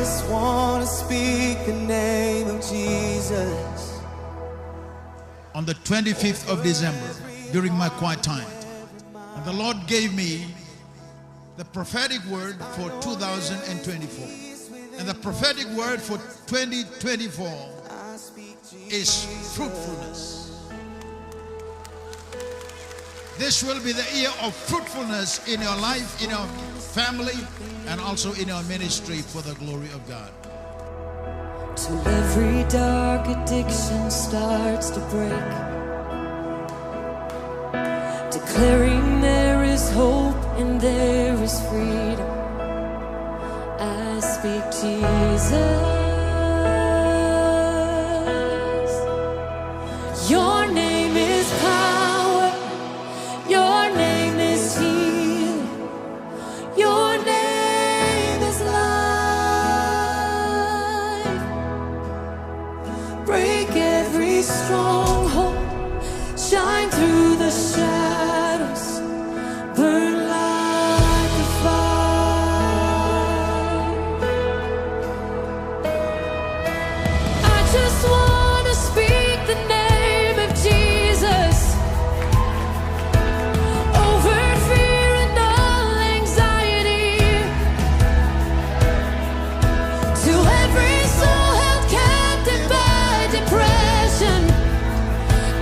just want to speak the name of Jesus. On the 25th of December, during my quiet time, and the Lord gave me the prophetic word for 2024. And the prophetic word for 2024 is fruitfulness. This will be the year of fruitfulness in your life, in your family, and also in your ministry for the glory of God. Till every dark addiction starts to break, declaring there is hope and there is freedom. I speak Jesus. Your name is power. Your name is healing. Your name is life. Break every stronghold. Shine through the shadows. Burn like a fire. I just want to speak the name of Jesus over fear and all anxiety, to every soul held captive by depression.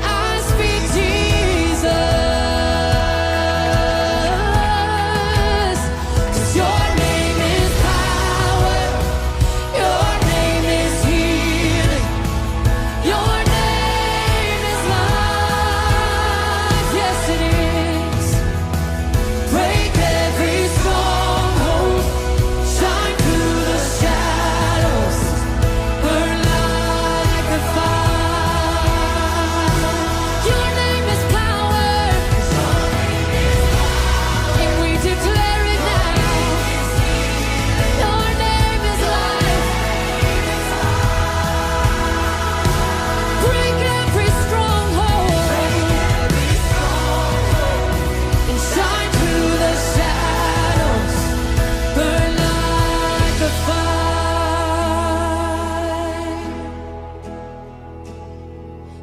I speak Jesus, 'cause your name is power, your name is healing, your name is life. Yes, it is. Break every stronghold, shine through the shadows, burn like a fire. Your name is power, and we declare it now. Your name is life. Break every stronghold and shine through the shadows, burn like a fire.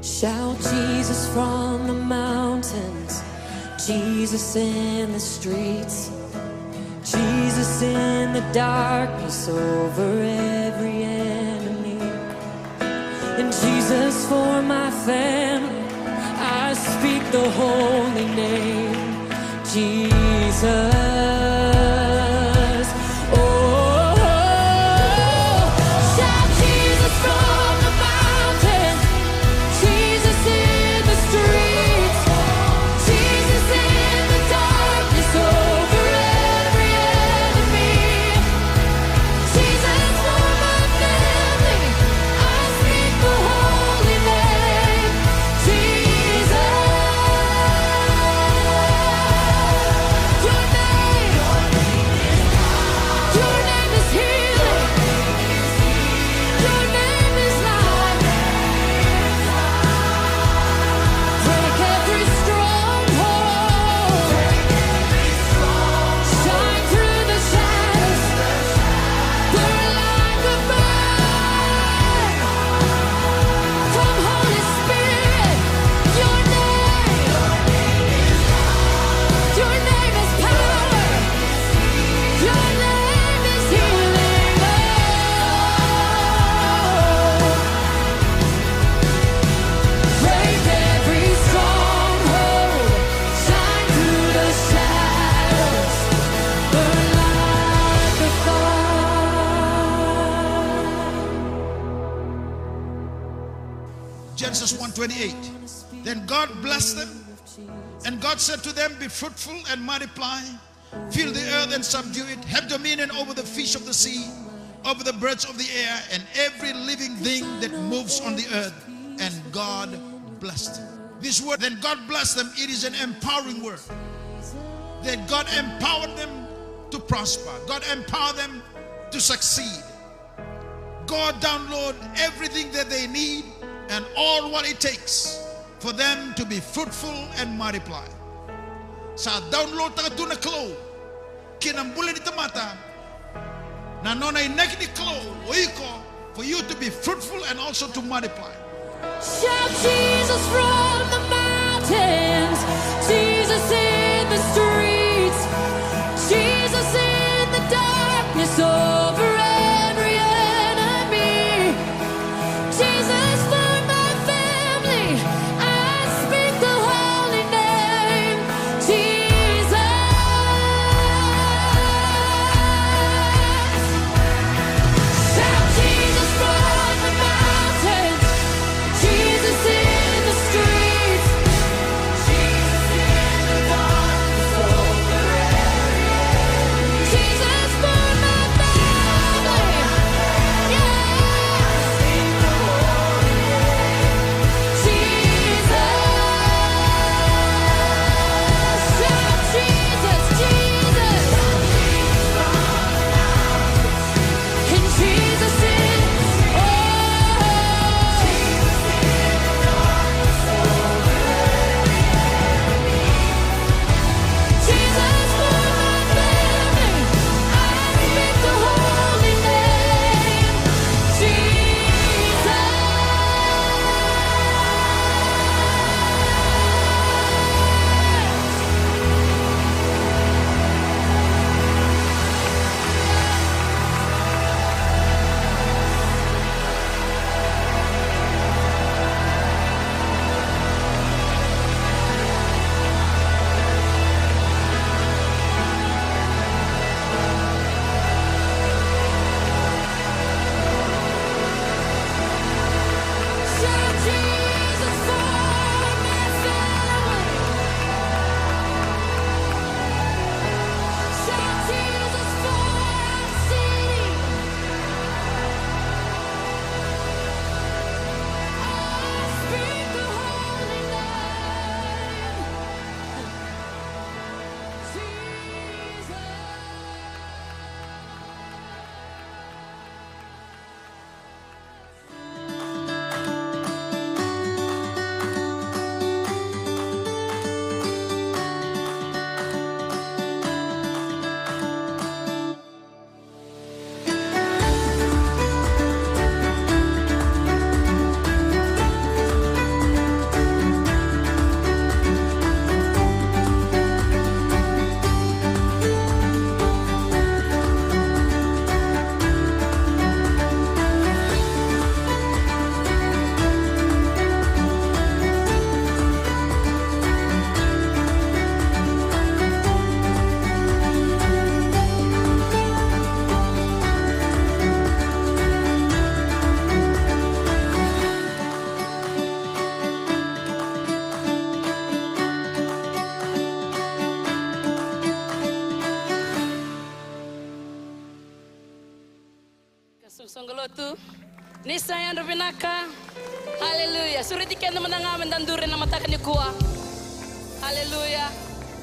Shout Jesus from the mountains, Jesus in the streets, Jesus in the darkness over every enemy, and Jesus for my family. I speak the holy name, Jesus. Oh, shout Jesus from the mountain, Jesus in the streets, Jesus in the darkness over every enemy, Jesus for my family. I speak the holy name, Jesus. Your name is healing. Your name is life. Break every stronghold. Shine through the shadows. Burn like a fire. Come, Holy Spirit. Your name is power. Your name is healing. Oh, break every stronghold. Shine through the shadows. Burn like a fire. Genesis 1:28. Then God blessed them, and God said to them, be fruitful and multiply, fill the earth and subdue it, have dominion over the fish of the sea, over the birds of the air, and every living thing that moves on the earth. And God blessed them. This word, then God blessed them, it is an empowering word. That God empowered them to prosper. God empowered them to succeed. God download everything that they need and all what it takes for them to be fruitful and multiply. Sa download ta tuna klo kinambula di tamata Nanona inekni klo oiko for you to be fruitful and also to multiply. Shout Jesus from the mountains, Jesus in the streets, Jesus in the darkness over every enemy, Jesus for my family. I speak the holy name, Jesus. Shout Jesus from the mountains, Jesus in the streets, Jesus in the darkness over every enemy, Jesus for my family. Yeah. Speak the holy name, Jesus. Shout Jesus, Jesus. And Jesus in, Jesus for my family. I speak the holy name, Jesus. Shout Jesus for my family. Shout Jesus for our city. I speak the holy name, Jesus. Songgolotu, Nisaya Rubinaka, Haleluya. Suriti kena menangamen dan durin nama takan yukua. Haleluya.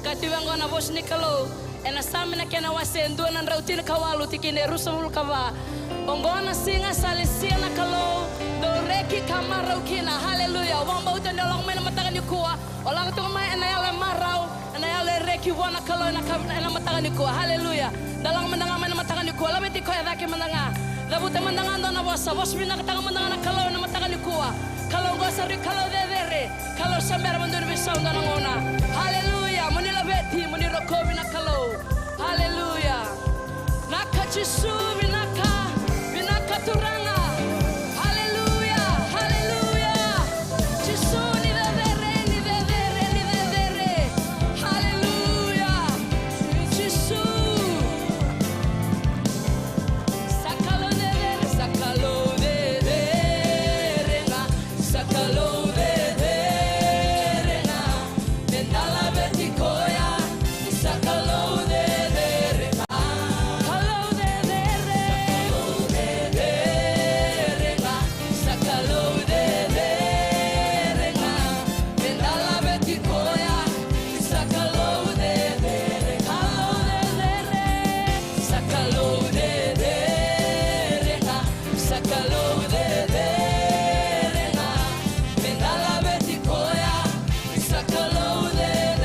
Katiwango na bos nikalo, ena samina kena wasen duanan rautin kawalu tikine rusumul kawa. Ongona singa salisia na kalo, do reki kamarau kina. Haleluya. Wamba utan dalang mena matakan yukua. Olang tu mai ena yale marau, ena yale reki wana kalo ena matakan yukua. Haleluya. Dalang menangamen matakan yukua. Labeti koya dake menanga. Labuta mandangan dona wasa, was binakatang mandangan kalau na matakan yukua. Kalau gosari kalau dedere, kalau sambar mandur bisau dona ngona. Haleluya, munila beti, munira ko binakalo. Haleluya. Naka Jisu binaka turanga. Haleluya, haleluya. Jisu ni dedere. Haleluya. Jisu. Sakalo dedere nga, sakalo dedere nga, dendala betikoya, sakalo dedere nga, sakalo dedere nga, sakalo dedere nga, dendala betikoya, sakalo dedere, sakalo dedere nga, sakalo dedere nga, dendala betikoya, sakalo dedere.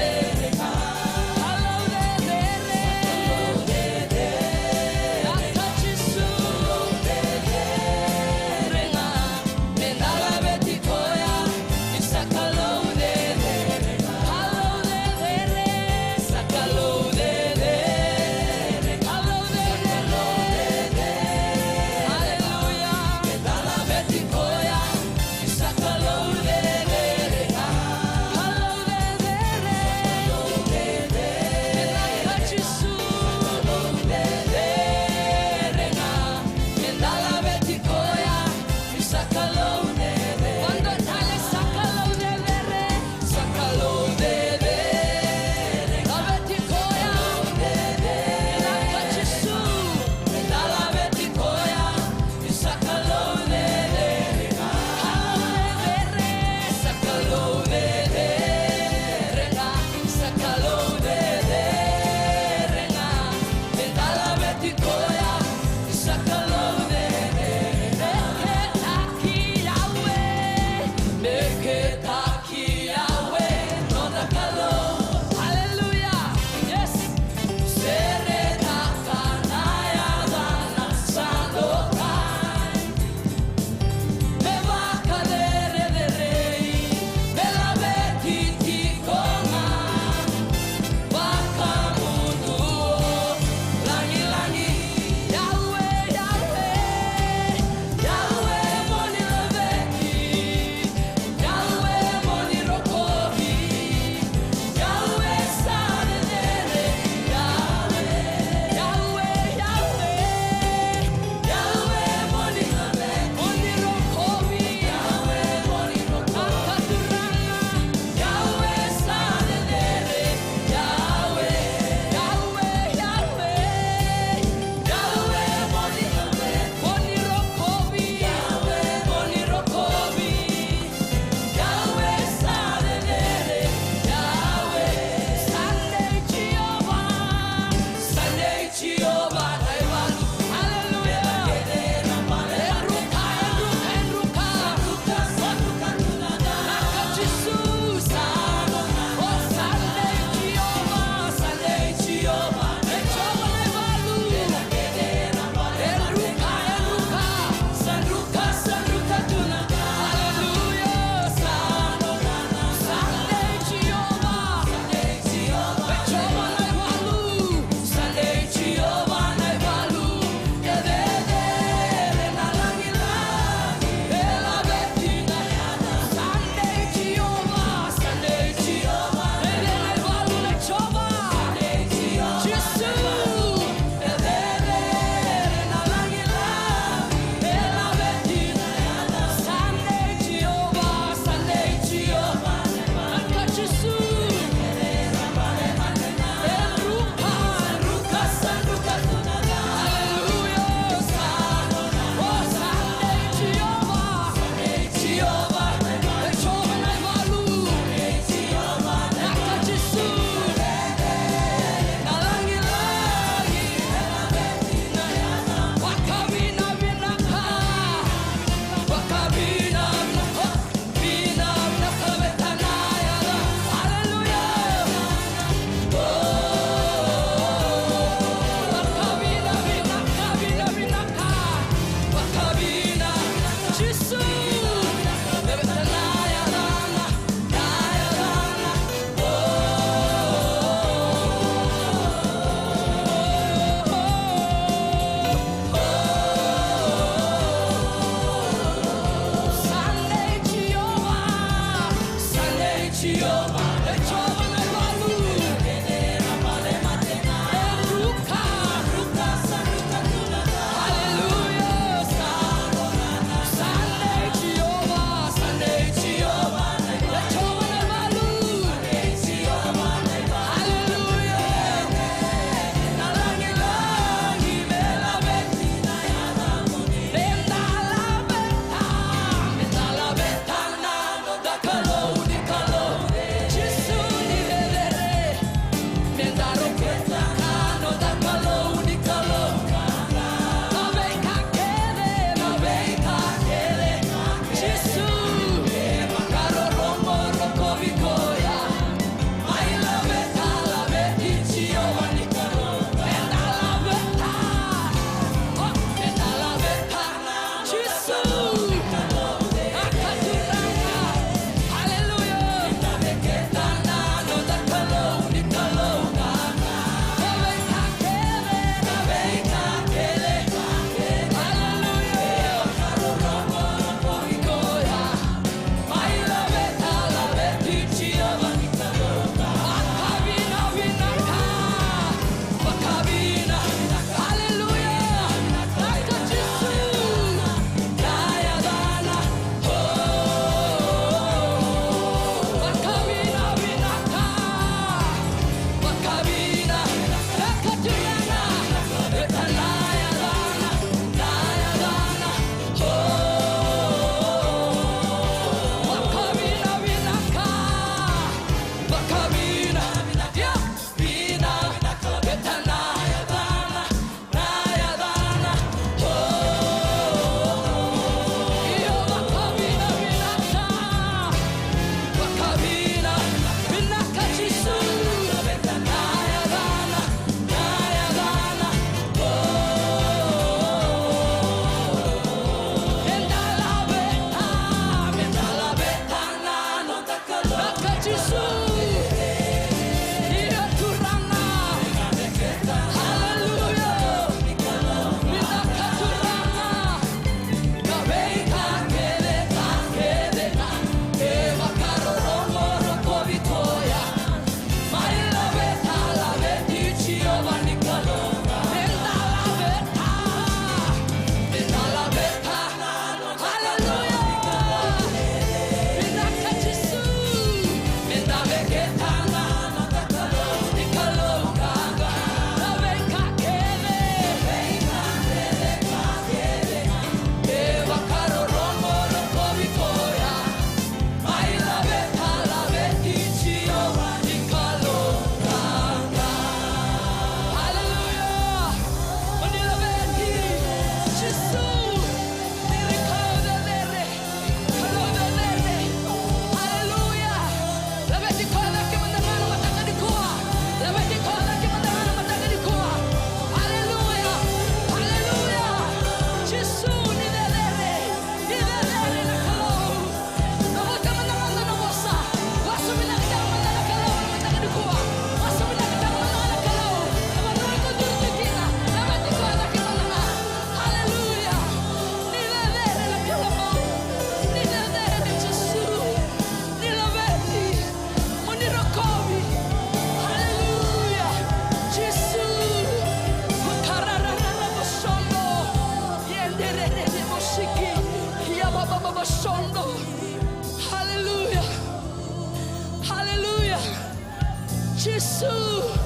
Jesus.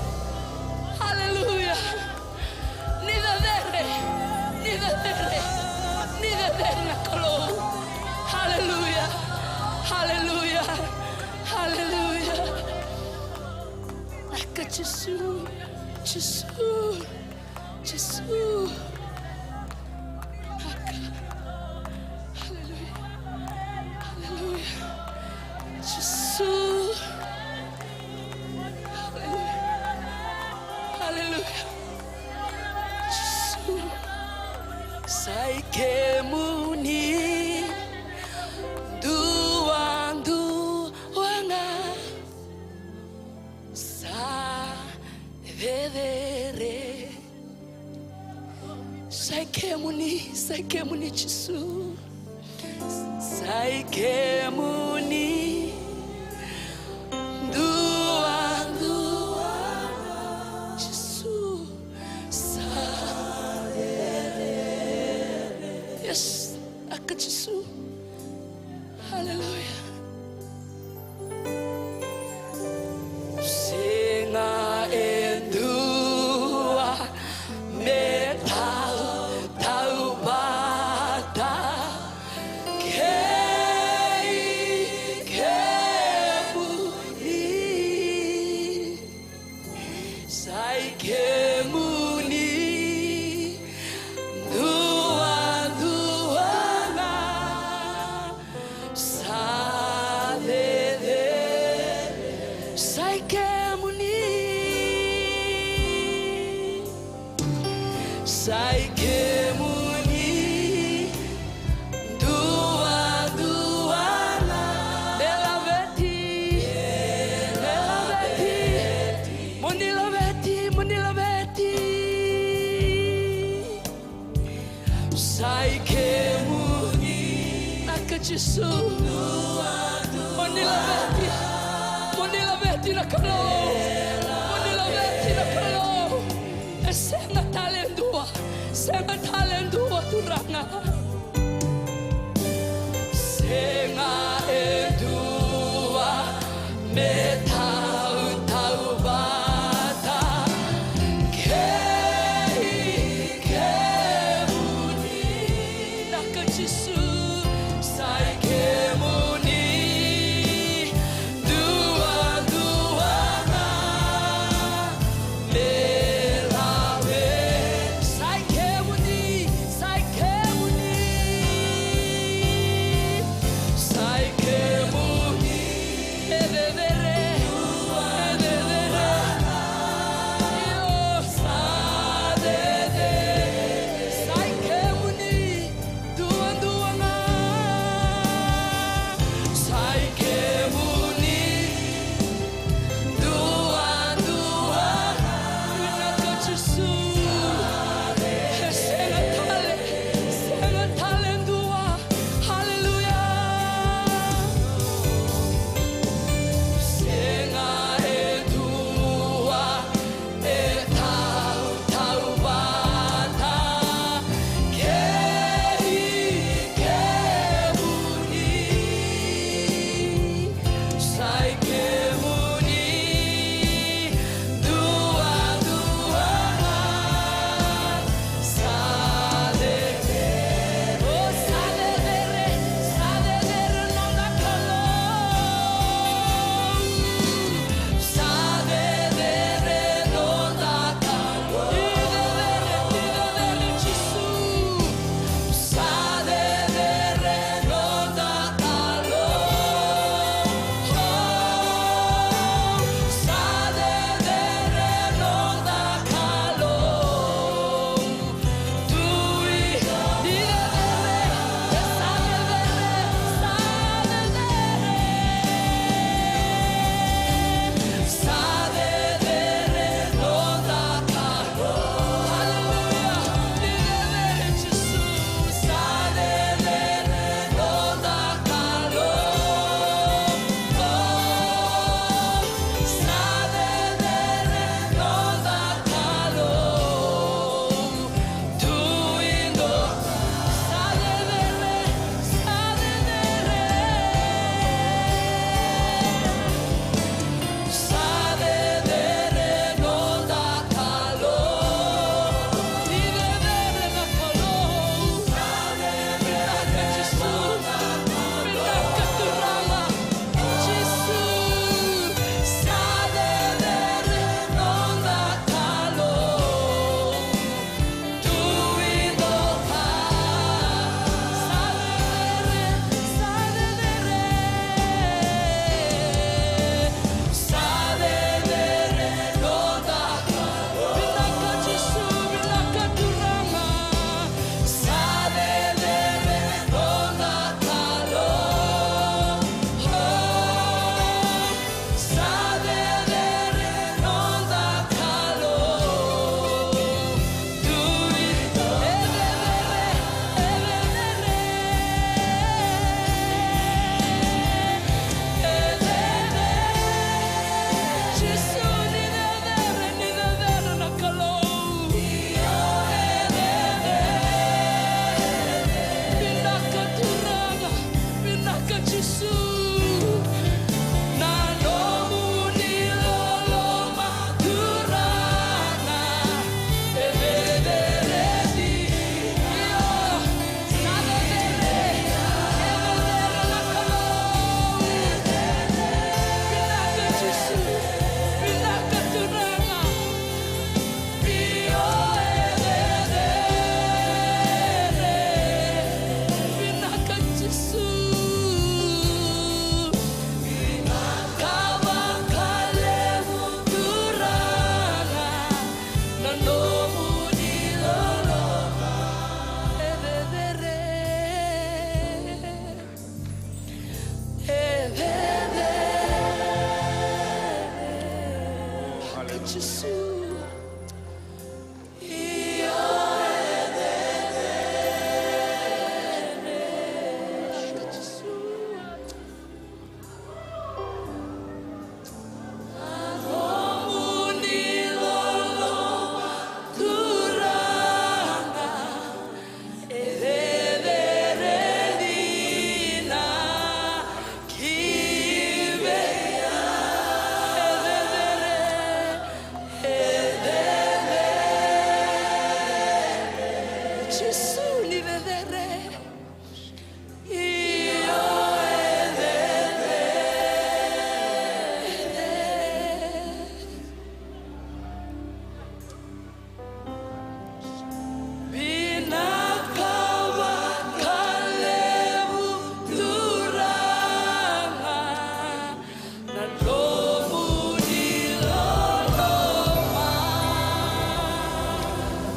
Hallelujah. Neither there na kalo. Hallelujah. Hallelujah. Hallelujah. Aka Jesus. Jesus. Jesus. Aka. Hallelujah. Hallelujah. Jesus. Hallelujah. Jesus. Saike muni duanga sa vedere. Saike muni Jesus. Saike muni yes, aka Jesus. Hallelujah. Singa endua me tau bata kemuni sai kemuni sai kemuni duana della veti mundi la veti sai kemuni aka Jesus mundi la veti na kalo mundi la veti na kalo senga talendua turanga senga edua me tau bata kemuni naka Jesus sai kemuni duana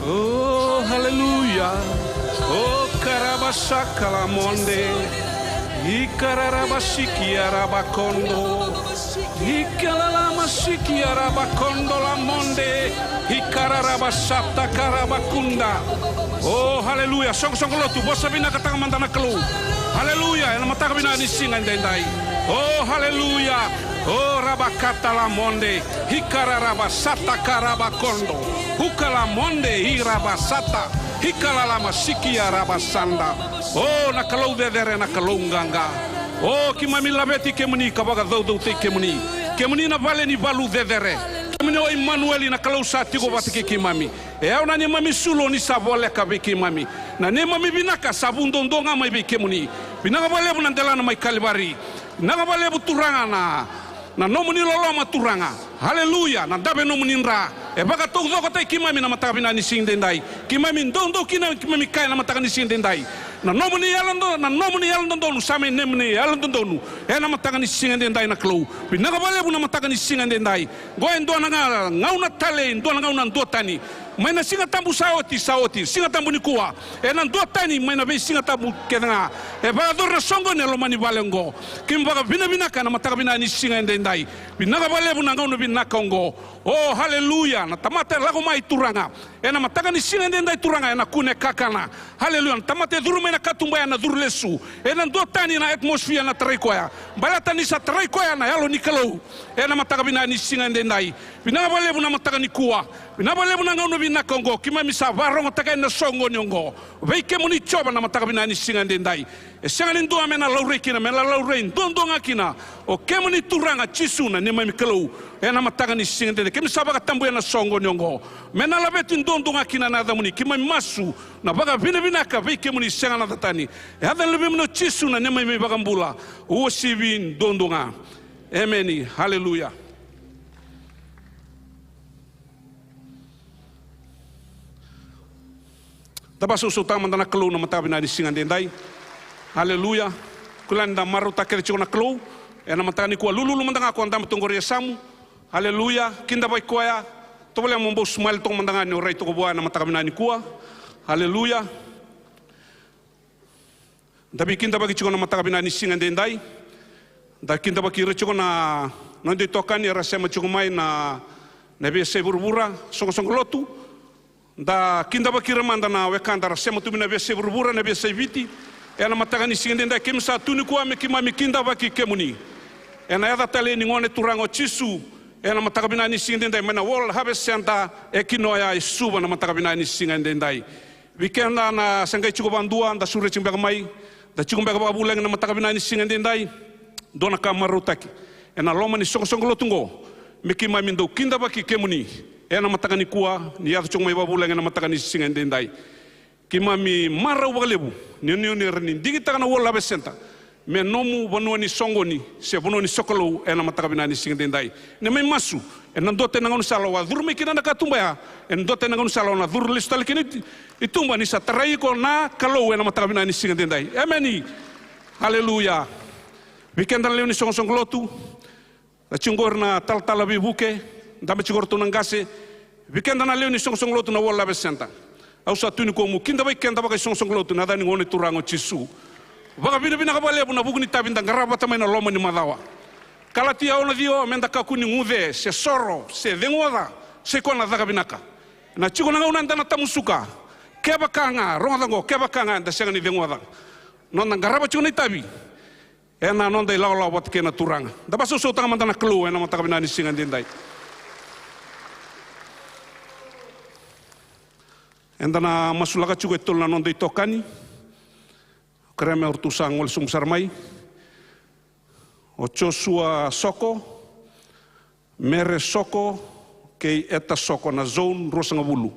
Oh, haleluya. Oh, karabasakala monde. Ikararabasikiarabakondo. Ikalalamasiki-arabakondo la monde. Ikararabasata karabakunda. Oh, haleluya. Song-song lotu. Bosa bina katang mandana kelu. Haleluya. Yang mataka bina nisingan dendai. Oh, haleluya. Oh, rabakata la monde. Ikararabasata karabakondo. Hukala monde hirabasata. Hikalalama sikia rabasanda. Oh, nakalau dedere nakalau nganga. Oh, kimami labeti kemuni kabaga dau te kemuni. Kemuni na vale ni balu dedere. Kemuni o Emmanuel na kalau sati ko batike kimami. E au na ni mami sulo ni savole ka be kimami. Na ne mami binaka sabundondonga mai be kemuni. Binaka vale bu nandela na mai kalibari. Binaka vale bu turanga na nomuni loloma turanga. Haleluya. Na dabe nomuni nra. E baka tok doko te kimami na matabina ni sing dendai. Kimami ndondo kimami kai na mataka ni sing dendai. Na nomuni yalando donu same nemni yalando donu. E na mataka ni sing dendai na klo. Binaka vale bu na mataka ni sing dendai. Go endo na ngauna tale endo na ngauna ndotani. Maina singa tambu saoti singa tambu ni kuwa. E na ndotani maina be singa tambu kenga. E baka dorna songo ne lo mani valengo. Kim baka bina kana mataka bina ni sing dendai. Binaka vale bu na ngauna binaka ngo. Oh, haleluya. Na tamate lago mai turanga. E na mataka ni sing dendai turanga e na kune kakana. Haleluya. Na tamate duru na katumba na durlesu. E na ndotani na atmosfera na traikoya. Balata ni sa traikoya na yalo ni kalau. E na mataka bina ni sing dendai. Binaka vale bu na mataka ni kuwa. Binaka vale bu na ngauna na Kongo kima misa varongo taka na songo nyongo veike muni choba na mataka bina ni singa ndendai e singa ndo amena laure kina mena laure ndonga kina o kemuni turanga chisuna ni mami kelo e na mataka ni singa ndendai kemi sabaka tambu na songo nyongo mena labeti ndonga kina na damuni kima masu na baga bina ka veike muni singa na tatani e hada lebe mno chisuna ni mami bagambula o sivi ndonga ameni haleluya. Tabasu sultang mandana kelu na matabina ni singa dendai. Haleluya. Kulanda maru takere chona kelu. E na matani kwa lulu mandanga ko andam tongore samu. Haleluya. Kinda bai koya. Tobole mombo smal tong mandanga ni orai to boa na matabina ni kwa. Haleluya. Dabi kinda bagi chona matabina ni singa dendai. Da kinda bagi rechona nonde tokani rasema chumai na nebe seburbura song lotu. Da kinda bakira manda na wekanda rasema tumina bese burbura na bese viti ena mataka ni singende nda kimsa tuni kwa mekimami kinda baki kemuni ena yada tale ni ngone turango chisu ena mataka bina ni singende nda mena wol habe senta ekinoya isuba na mataka bina ni singende ndai weekenda na sangai chuko bandua nda sure chimba mai da chuko ba buleng na mataka bina ni singende ndai dona kamarutaki ena loma ni song lotungo mekimami ndo kinda baki kemuni ena mataka ni kuwa ni yatu chong mai babuleng na mataka ni singa ndendai kimami mara walebu ni reni digi taka na wola besenta me nomu bono ni songoni se bono ni sokolo ena mataka bina ni singa ndendai ne mai masu ena dote na ngonu salo wa durme kina na katumba ya en dote na ngonu salo na dur listal kini itumba ni sa tarai ko na kalau ena mataka bina ni singa ndendai ameni haleluya weekend le ni song lotu la chungor na tal bibuke ndame chigor tunangase weekend na leo ni song lotu na wala besenta au sa tuni ko mu kinda bai kenda bagai song lotu na dani ngone turango chisu baga bina ka bale buna bugni tabinda ngaraba tamai na loma ni madawa Kala tia ona dio menda ka kuni ngude se soro se dengoda se kona daga binaka. Na chiko na ngauna ndana tamusuka. Keba kanga ronga dango keba kanga da senga ni dengoda. Nonda garaba chiko ni tabi. Ena nonda ilaw wat kena turanga. Da baso so tanga mandana klu ena mataka binani singa dindai. Endana masulaka chiko itol na nonda itokani. Kreme ortusang wal sungsarmai. O Joshua soko, mere soko, kei eta soko na zone rosanga bulu.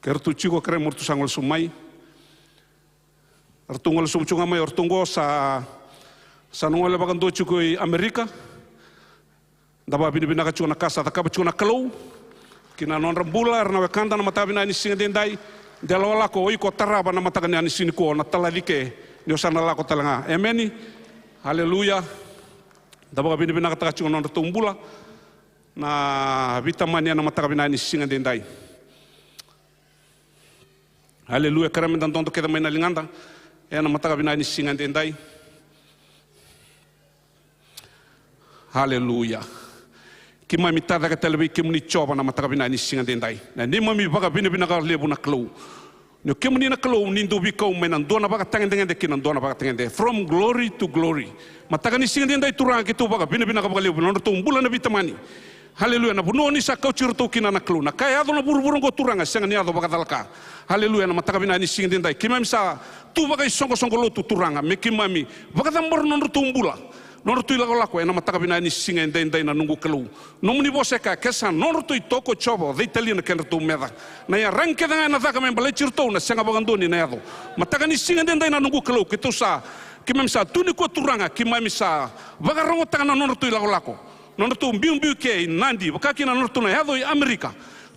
Kertu chiko kreme ortusang wal sumai. Artungol sumchunga mai ortungo sa nungole bagando chiko i Amerika. Daba binibina ka na kasa takaba chiko na kalau. Kina non rambula arna wekanda na matabina ni singa dendai. Dalawa ko iko taraba na matagani ani sini ko na taladike ni osana lako talanga. Ameni. Haleluya. Daba binibina ka taka chiko non ratumbula na vitamani na matagabina ni singa dendai. Haleluya karame dan tonto keda mai na linganda. Ena mataka binani singa dendai. Haleluya. Kima mitada ka telebi kimuni choba na mataka binani singa dendai. Na ni mami baga bina ka lebu na klo. No kimuni na klo nindo bikau menan dona baga tangen de kinan dona baga tangen de from glory to glory. Mataka ni singa dendai turang kitu baga bina ka baga lebu no tumbula na bitamani. Haleluya na buno ni sa kau cirto kina na klo. Na kaya ado na buru-buru go turanga senga ni ado baga dalka. Haleluya na mataka binani singa dendai. Kima misa tu bagai songo lotu turanga mekimami baga tambor non tumbula non tu lako ena mataka binani singa dendai na nungu kelu nomuni boseka kesa non tu toko chobo de italiano ken tu meda na ya ranke da na daga men bale cirto na senga bagandoni na yado mataka ni singa dendai na nungu kelu kitu sa kimamsa tu ni ko turanga kimami sa baga rongo tanga non tu lako non tu mbiu ke nandi bakaki na non tu na yado i Amerika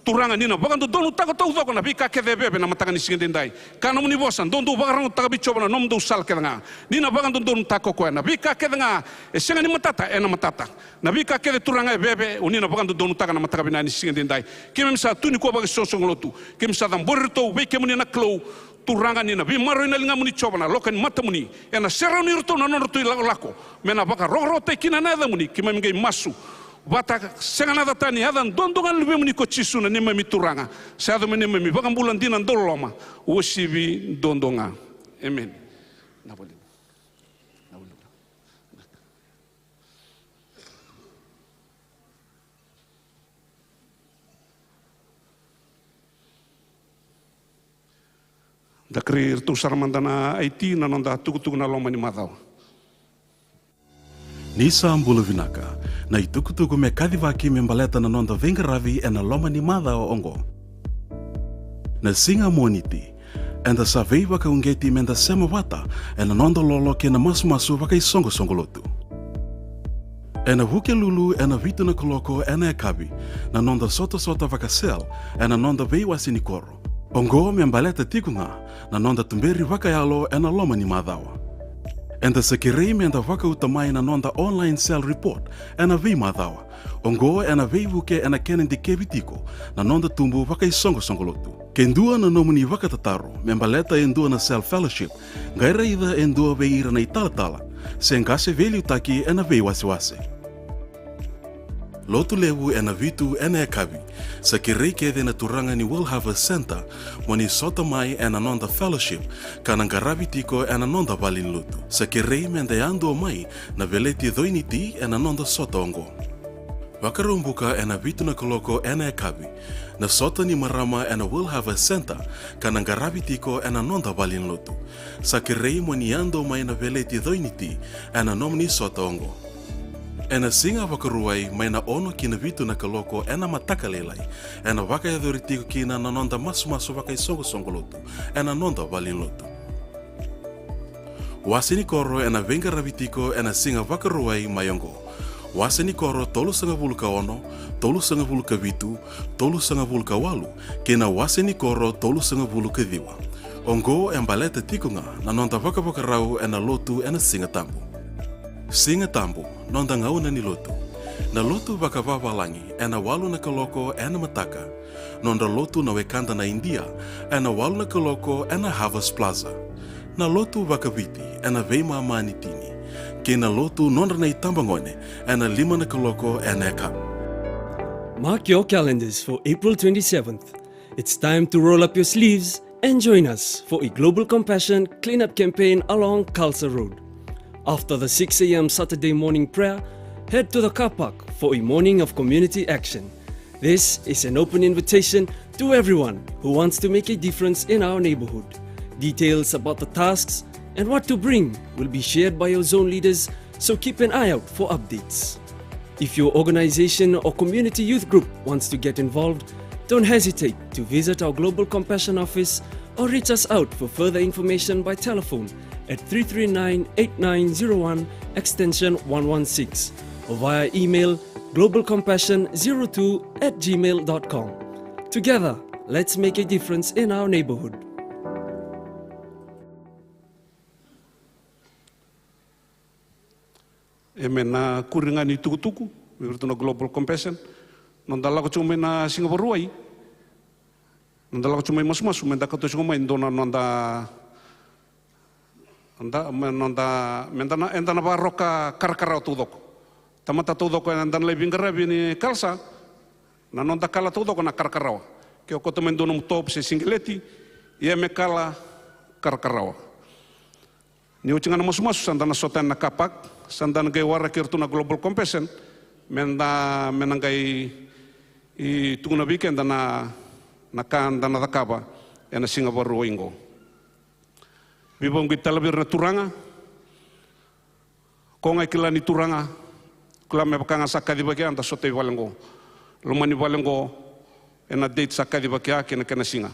turanga nina bagando donu tago tau na bika ke bebe na mataka ni singa dendai kana muni bosan dondu bagarang taga bichoba na nom do sal kedanga nina bagando donu tako ko na bika kedanga e singa ni matata e na matata na bika ke turanga bebe unina bagando donu taga na mataka binani singa dendai kimemsa tuni ko bagi sosong lotu kimsa dam borto be ke muni na klo turanga nina bi maro ina linga muni choba na lokan mata muni e na serra ni rto na non rto lako mena baka roro te kina na da muni kimemge masu Bata sengana datani hadan dondongan lebih muni kocisu na nima mituranga. Saya tu menima mi bagan bulan dinan doloma. Wosibi dondonga. Amen. Dakri tu sarmandana IT na nonda tuku na loma ni madau. Nisa ambula vinaka, na itukutuku me kadivaki me mbaleta na nonda venga ravi e na loma ni mada o ongo. Na singa moniti, enda sa vei waka ungeti menda sema wata e na nonda lolo ke na masu waka i songo lotu. E na wuke lulu e na vitu na koloko e na ekabi, na nonda sota waka sel e na nonda vei wasi ni koro. Ongo me mbaleta tikunga, na nonda tumberi waka yalo e na loma ni madawa. Enda sekirei menda waka utamai na nonda online cell report ena vei madawa. Ongo ena vei wuke ena kenen di kebitiko na nonda tumbu waka i songo lotu. Kendua na nomuni waka tataru, membaleta endua na cell fellowship, gaira ida endua vei ira na itala sengase veli utaki ena vei wasi. Lotu lewu ena vitu ena ekabi, sekirei kede na turanga ni World Harvest Center, moni sota mai ena nonda fellowship, kanangarabi tiko ena nonda balin lutu. Sekirei mende ando mai na veleti doiniti ena nonda sota ongo. Wakarumbuka ena vitu na koloko ena ekabi, na sota ni marama ena World Harvest Center, kanangarabi tiko ena nonda balin lutu. Sekirei moni ando mai na veleti doiniti ena nomni sota ongo. Ena singa wakaruai mai na ono kina vitu na kaloko ena mataka lelai. Ena waka ya tiko kina na nonda masu waka i songo lotu. Ena nonda walin lotu. Wasini koro ena venga ravitiko ena singa wakaruai mayongo. Wasini koro tolu sanga vulka ono, tolu sanga vulka vitu, tolu sanga vulka walu. Kena wasini koro tolu sanga vulka diwa. Ongo embaleta tikunga na nonda waka rau ena lotu ena singa tambu. Singa tambu, nonda ngauna ni lotu. Na lotu waka wawalangi, ena walu na kaloko ena mataka. Nonda lotu na wekanda na India, ena walu na kaloko ena Harvest Plaza. na lotu wakawiti e na veima manitini. Ke na lotu nonra na itambangone e na 5 koloko e na kap. Mark your calendars for April 27th. It's time to roll up your sleeves and join us for a Global Compassion cleanup campaign along Khalsa Road. After the 6 a.m. Saturday morning prayer, head to the car park for a morning of community action. This is an open invitation to everyone who wants to make a difference in our neighborhood. Details about the tasks and what to bring will be shared by your zone leaders, so keep an eye out for updates. If your organization or community youth group wants to get involved, don't hesitate to visit our Global Compassion office or reach us out for further information by telephone at 339-8901 extension 116 or via email globalcompassion02@gmail.com. Together, let's make a difference in our neighborhood. E mena kuringa ni tukutuku, wirtu na Global Compassion. Nandala ko cuma na Singapore ai. Nandala ko cuma mas-mas, menda ka to cuma indona nanda enda na baroka karkara tudok. Tamata tudok enda na lebingara bini kalsa. Na nanda kala tudok na karkarawa. Ke ko to mendona top se singleti, ia me kala karkarawa. Ni ucinga na mas-mas sandana sotan na kapak. Sandan gay wara kirtu na Global Compassion menanggai i tunguna weekend na kanda dakaba e na Singapore roingo. Bibong kita lebih na turanga ko ngai kila ni turanga kula me bakanga sakadi bagia anda sote walengo lomani walengo e na date sakadi bagia kena singa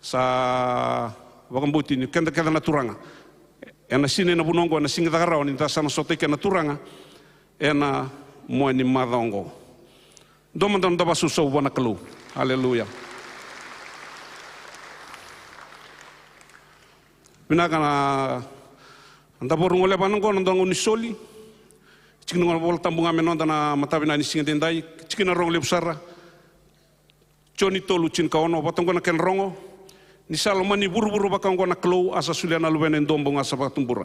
sa wakambuti ni kenda na turanga. Ena sine na bunongo na singa dagarao ni tasana soteke na turanga ena mo ni madongo domandan da basu so wana kalu. Haleluya. Minakana anda borungo le banongo ndongo ni soli cikino bol tambunga menonda na matabina ni singa dendai cikina rong le busara choni tolu cin kaono batongo na ken rongo ni salomani buru-buru bakang na klo asa suliana luwenen dombong asa batumbura.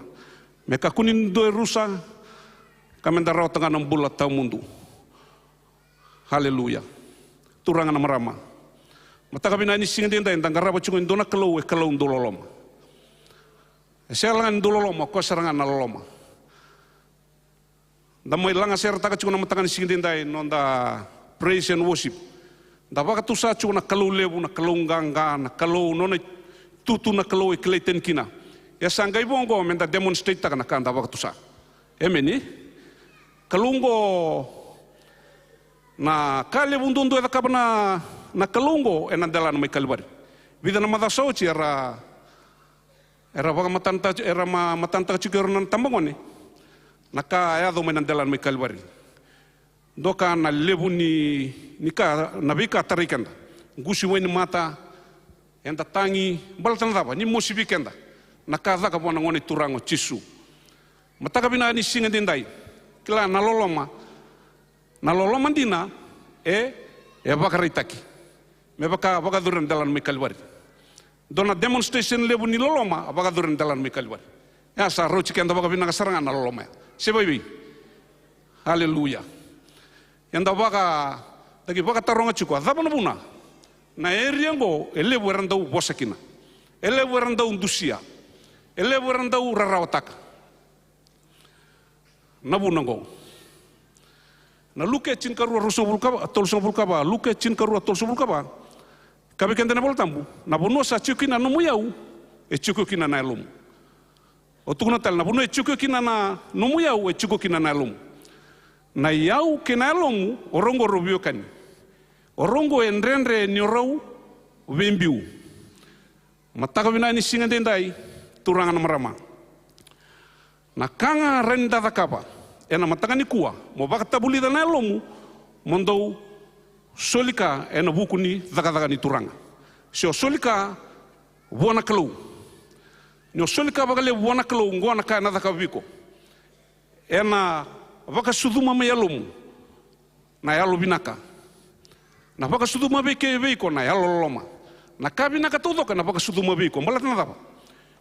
Meka kunin doe rusa kamendara tengah 6 bulan tau mundu. Haleluya. Turangan marama. Mata kabina ni singa denda endang garaba cungun dona klo ndololoma. Selangan ndololoma ko serangan naloloma. Damai langa serta ka cungun mata kan singa denda nonda praise and worship. Dapat tu sa cuna kalau lebu na kalau gangga na kalau nona tutu na kalau ikleten kina. Ya sanggai bongo menda demonstrate tak na kan dapat tu sa. Emeni kalungo na kale bundondo da kabana na kalungo enandala na may kalbari. Vida na madasochi era baka matanta chikero na tambangone. Naka ayado may nandala na may kalbari. Doka na lebu ni ka nabika tarikanda gusi weni mata enda tangi balatan daba ni mosibi kenda nakaza ka bona ngone turango chisu mataka bina ni singa dendai kila naloloma dina e bakaritaki me baka duran dalan mi kalbari dona demonstration lebu ni loloma baka duran dalan mi kalbari ya sa rochi kenda baka bina kasarangan naloloma sebabi. Haleluya. Yang baka dagi baka taronga chukwa dhabana buna na eriango elebu erandau bosakina elebu erandau dusia elebu erandau rarawataka na bunango na luke cinkaru rusobulkaba atol sobulkaba luke cinkaru atol sobulkaba kabe kende na boltambu na bono sa chukina no muyau e chukukina na elum otukuna tal na bono e chukukina na no muyau e chukukina na elum na yau kenalongu orongo robio kani orongo enrenre ni orau wembiu mataka bina ni singa dendai turangan marama na kanga renda dakapa ena mataka ni kuwa mo baka tabuli da nalomu mondou solika ena bukuni daga ni turanga sio solika buona klo ni solika bagale buona klo ngona kana dakabiko ena baka suduma me yalum na yalo binaka na baka suduma beke beiko na yalo loma na kabinaka todo kana baka suduma beiko malat na daba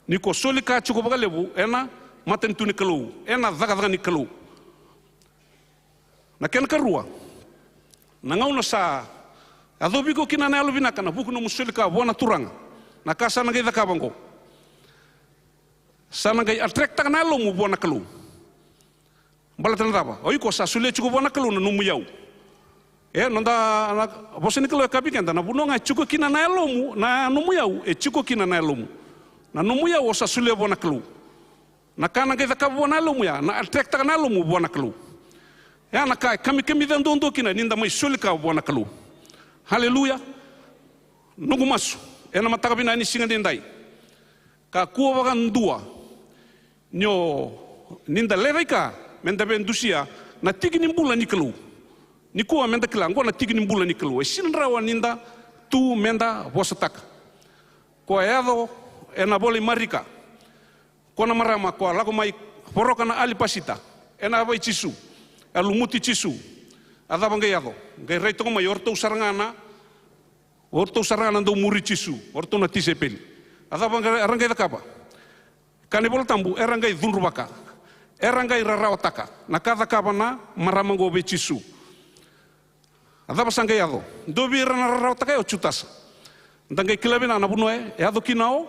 ni ko soli ka chuko baga lebu ena maten tu ni kalu ena zaga ni kalu na ken karua na ngauna sa adobi ko kina na alubina kana buku no musuli ka bona turanga na kasa na gai dakabango sana gai attract na lo mu bona kalu balatan daba oi ko sa sule chuko bona kalu no mu yau nonda bosini kalu ka bikenda na bunonga chuko kina na lo mu na no mu yau chuko kina na lo mu na no mu yau sa sule bona kalu na kana gai dakabona lo mu ya na attract na lo mu bona kalu na kai kami dando kina ninda mai sule ka bona kalu. Haleluya. Nugu masu ena matakabina ni singa dendai ka kuwa waga ndua nyo ninda leraika menda bendusia na tigi nimbula ni kalu ni kuwa menda kilango na tigi nimbula ni kalu sinrawa ninda tu menda bosataka ko yado ena boli marika ko na marama ko lago mai poroka na alipasita ena vai chisu alumuti chisu adabanga yado gai reito mai orto sarangana do muri chisu orto na tisepeli adabanga arangai dakapa kanibol tambu erangai dhunrubaka erangai rarawataka na kada kapa na maramango be chisu adabasanga yado do bira na rarawataka o chutasa ndangai kilabina na bunoe yado kinao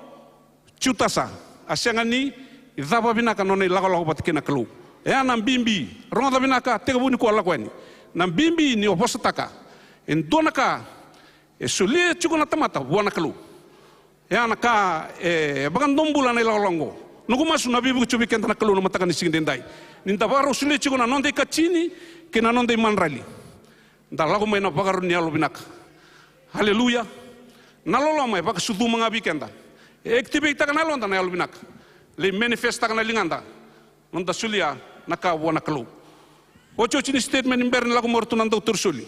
chutasa asyangani idaba binaka none lago batkena kalu na bimbi ronda binaka tegabuni ko alakwani na bimbi ni opostaka en donaka sulie chuko na tamata buana kalu na ka bagan dombula na longo nugu masu na bibu chubi kenta na kalu na mataka ni singdendai ninta baro sulie chuko na nonde kachini ke na nonde manrali nda lago mai na bagaru ni alo binaka haleluya na lolo mai baka sudu mga bikenda activate ta na londa na alo binaka le manifesta na linganda nonda sulia na ka buana kalu ocho chini statement imberni lago mortu nan Dr. Suli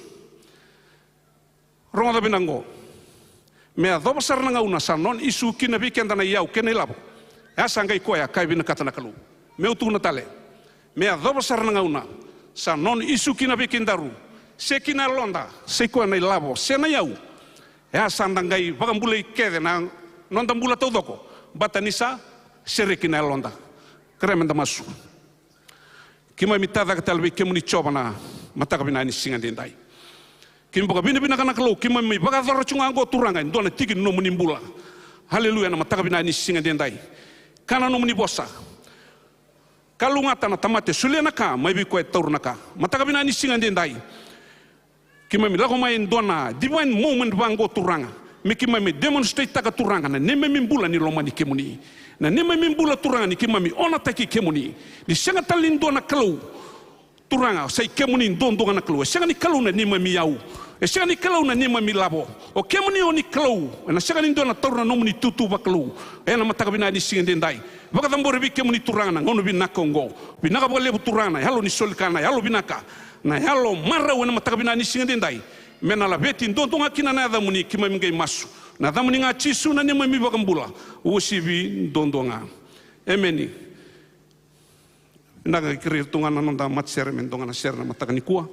ronga binango me adoba sarnanga una sanon isu kina bikenda na yau kene labo asangai koya kai bina katana kalu me utu na tale me adoba sarnanga una sanon isu kina bikendaru sekina londa seko na labo sena yau asandangai bagambulai kede na nonda mbula todoko batanisa serekina londa kremenda masu kima mitada katalbi kemuni chobana matakabina ni singa dendai kim boga bina kana kalo kima mi baga doro chunga go turanga ndona tigi no muni mbula haleluya na matakabina ni singa dendai kana no muni bossa kalunga tana tamate sulena ka mai bi ko turna ka matakabina ni singa dendai kima mi lago mai ndona divine moment bango turanga mi kima mi demonstrate taka turanga na neme mi mbula ni lomani kemuni na neme mi mbula turanga ni kima mi ona taki kemuni ni senga talindo na kalau turanga sai kemuni ndondo na kalau senga ni kalau na neme mi yau senga ni kalau na neme mi labo o kemuni oni kalau na senga ni ndona torna no muni tutu ba kalau na mataka bina ni singa dendai baka tambore bi kemuni turanga na ngono binaka ngo binaka bo lebu turanga halo ni solkana halo binaka na halo mara wana mataka bina ni singa dendai mena la beti ndondo ngakina na da muni kima mi ngai masu na da muni ngachi su na neme mi bakambula usibi ndondo nga emeni naga kiri tungana nonda mat ser mendonga na ser na mataka ni kuwa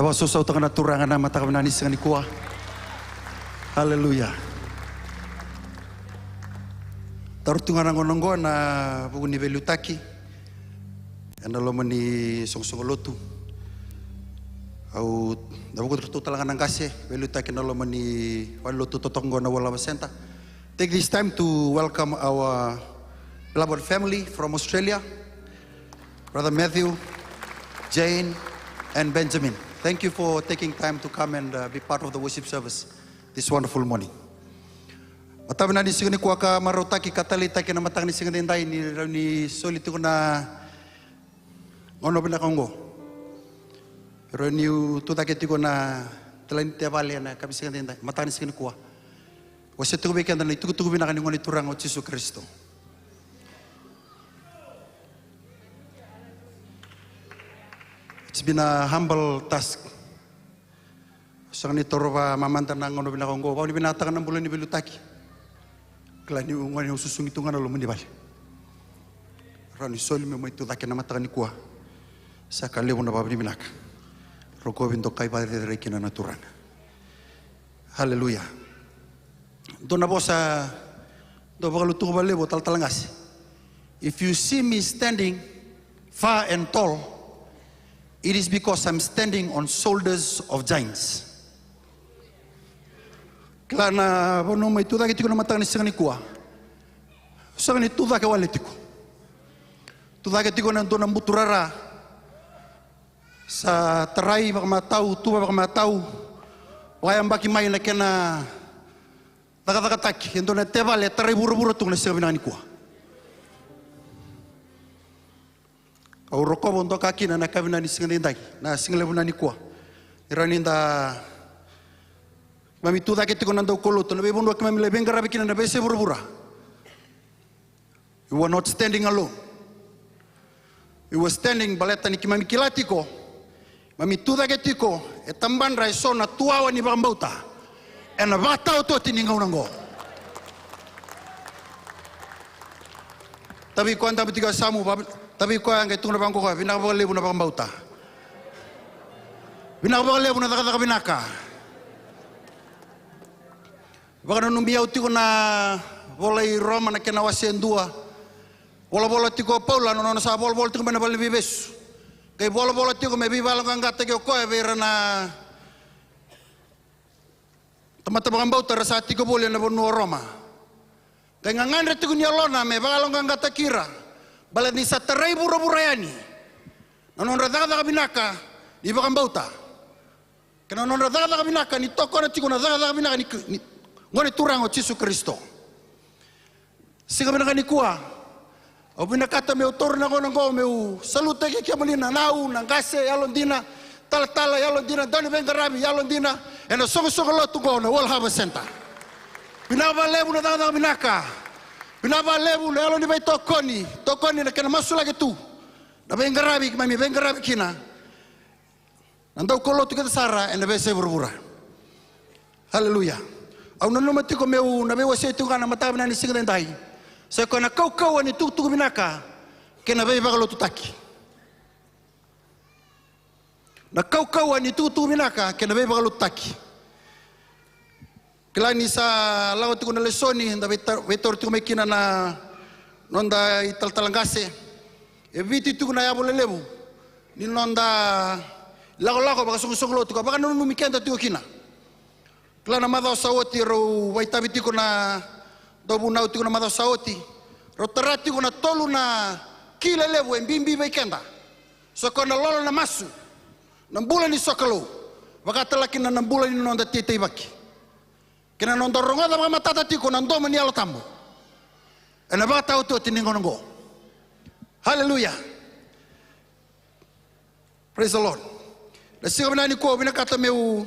Tawa susau tengah turangan nama tak menanis dengan kuah. Haleluya. Tarutungan ngononggo na buguni velutaki. Anda lo meni song lotu. Au dabu ko talangan angkase velutaki na lo meni wan lotu totongo na wala basenta. Take this time to welcome our beloved family from Australia, Brother Matthew, Jane, and Benjamin. Thank you for taking time to come and be part of the worship service this wonderful morning. Matabi na ni sigani kuwa ka marotaki katalita kina matang ni sigani ndai ni solitu na ngono bina kongo. Pero ni tutake tiko na telain tiabali na kami sigani ndai matang ni sigani kuwa. Wase tuku beken dan itu tuku bina kani ngoni turang o Yesus Kristo. It's been a humble task. Sang ni toroba mamanta nang ngono bina kongo. Bau ni binatakan ng bulan ni belutaki. Kala ni ngoni ususung itu ngana lo mendibali. Rani soli me itu take na matakan ni kuah. Sa kale mo na babni binaka. Roko bindo kai padre de rekina naturang. Hallelujah. Dona bosa do bagalu tu bale bo tal talangas. If you see me standing far and tall, it is because I'm standing on shoulders of giants. Klana bono mai tu dake tiko na matang ni sangani kuah. Sangani tu dake wale tiko. Tu dake tiko na dona muturara sa terai bak matau tu bak matau. Wayang baki mai na kena taka-taka yang dona tebal ya terai buru-buru tu na sangani kuah. Kau rokok untuk kaki na nakabina ni singani dai na singale buna ni kuah. Irani nda mami tu dake tiko nanda ukolo tu na bebon wak mami lebeng karabi kina na bese buru-bura. You were not standing alone. You were standing baleta ni kimami kilatiko. Mami tu dake tiko etamban raiso na tuawa ni bambauta. Ena batau tu tiningau nango. Tapi kau anda bertiga samu, tapi kau yang itu na bangko kau, bina kau lebu na bambauta. Bina kau lebu na taka binaka. Bahkan numbia uti na boleh Roma na kena wasien dua. Bola tiko Paula nono sa bola tiko mana bali bibes. Kay bola tiko me bibal kang gata kyo ko evera na teman-teman bauta rasa tiko boleh na bonu Roma. Kay ngangan tiko ni Alona me balong kang gata kira. Balat ni sa terai buru-burayani. Nono rada binaka di bakang bauta. Kena nono rada binaka ni toko na tiko na rada binaka ni ngoni turang o Yesus Kristo. Siga binaka ni kuah. O binakata meu tor na kono ko meu salute ke kiamalina nau nang kase yalon dina tala yalon dina doni bengarabi yalon dina eno sogo lo tu kono wal haba senta. Binaba lebu na dada binaka. Binaba lebu na yalon di bay tokoni na kena masula ke tu. Na bengarabi mami bengarabi kina. Nandau kolo tu kita sara ena bese burbura. Haleluya. Au nanu matiko meu na bewa se tu kana mata bina ni singendai. Saya kena kau ani tu binaka kena bebe bagalo tutaki. Na kau ani tu binaka kena bebe bagalo tutaki. Kelani sa laut tu na lesoni nda vetor tu mekina na nonda ital talangase. Eviti tu na yabo lelebu. Ni nonda lago baka sungu lo tu baka nunu mikenda tu kina. Kelana madao sawoti ro waitabi tu na dobu nau tiku na mata saoti rotarati kuna tolu na kila lebu embimbi baikenda sokona lolo na masu nambula ni sokalo wakata laki na nambula ni nonda tete baki kena nonda rongoda mga matata tiku na ndoma ni alo tambo ena baka tau tu tiningo nongo. Hallelujah, praise the Lord. Na siga binani ko binakata meu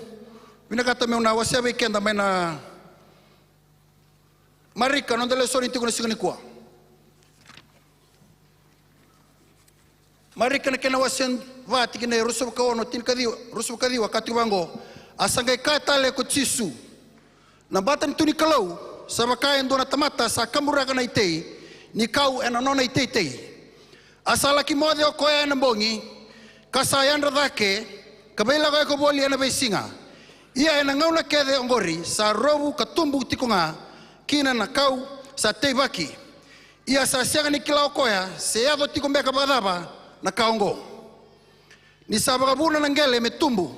na wasia baikenda may na Marika non delle sori tiko sigani kwa. Marika na kena wasen vati kene rusu kawono tin kadi wakati wango asanga kata le ko Yesu. Na batan tuni kalau sama kaya ndona tamata sa kamura kana itei ni kau ena nona itei. Asala ki mode o koya na bongi kasayan radake Kabaila ko boli ana bay singa. Ia ena ngauna kede ongori sa robu katumbu tikunga kina na kau sa teibaki. Ia sa sianga ni kilau koya se ado tikumbe kabadaba na kaongo. Ni sa bagabuna nangele me tumbu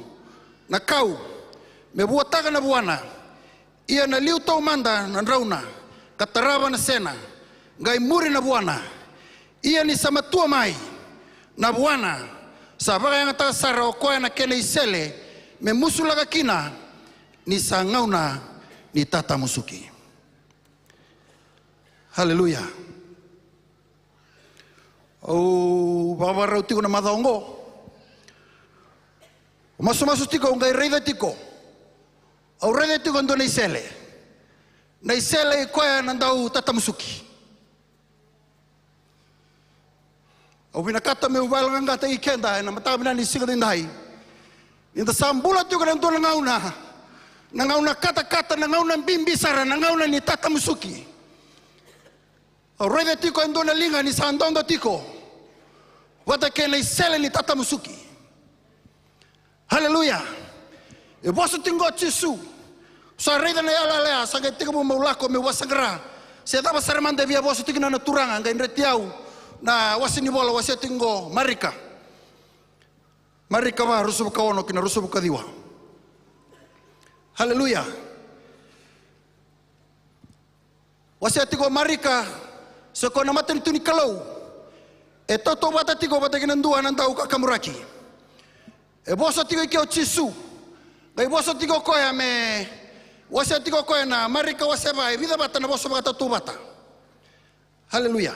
na kau me buataga na buana. Ia na liu tau manda na rauna kataraba na sena ngai muri na buana. Ia ni sa matua mai na buana sa baga yang ta sara o koya na kene isele me musulaga kina ni sa ngauna ni tata musuki. Haleluya. O babarau tiko na madaongo. O maso tiko ngai reida tiko. O reida tiko ndo na isele. Na isele koya nandau tata musuki. O binakata me ubalang ngata ikenda na matabina ni singa dindai. Inda sambula tiko na ndo na ngauna kata na ngauna bimbisara na ngauna ni tata musuki. O reida tiko ndo na linga ni sandondo tiko. Wata kena isele ni tata musuki. Haleluya. E boso tingo chisu. Sa reida na yala lea sa tiko mo maulako me wasangra. Se daba saramande via boso tiko na turanga ngai retiau na wasini bola wase tingo marika. Marika wa rusubu kawono kina rusubu kadiwa. Haleluya. Wase tingo marika so kona maten tuni kalau. E toto bata tiko bata kina ndua nandau kakamuraki. E boso tiko ikeo chisu. Gai boso tiko koya me wase tiko koya na marika wase ba e vida bata na boso bata tu bata. Haleluya.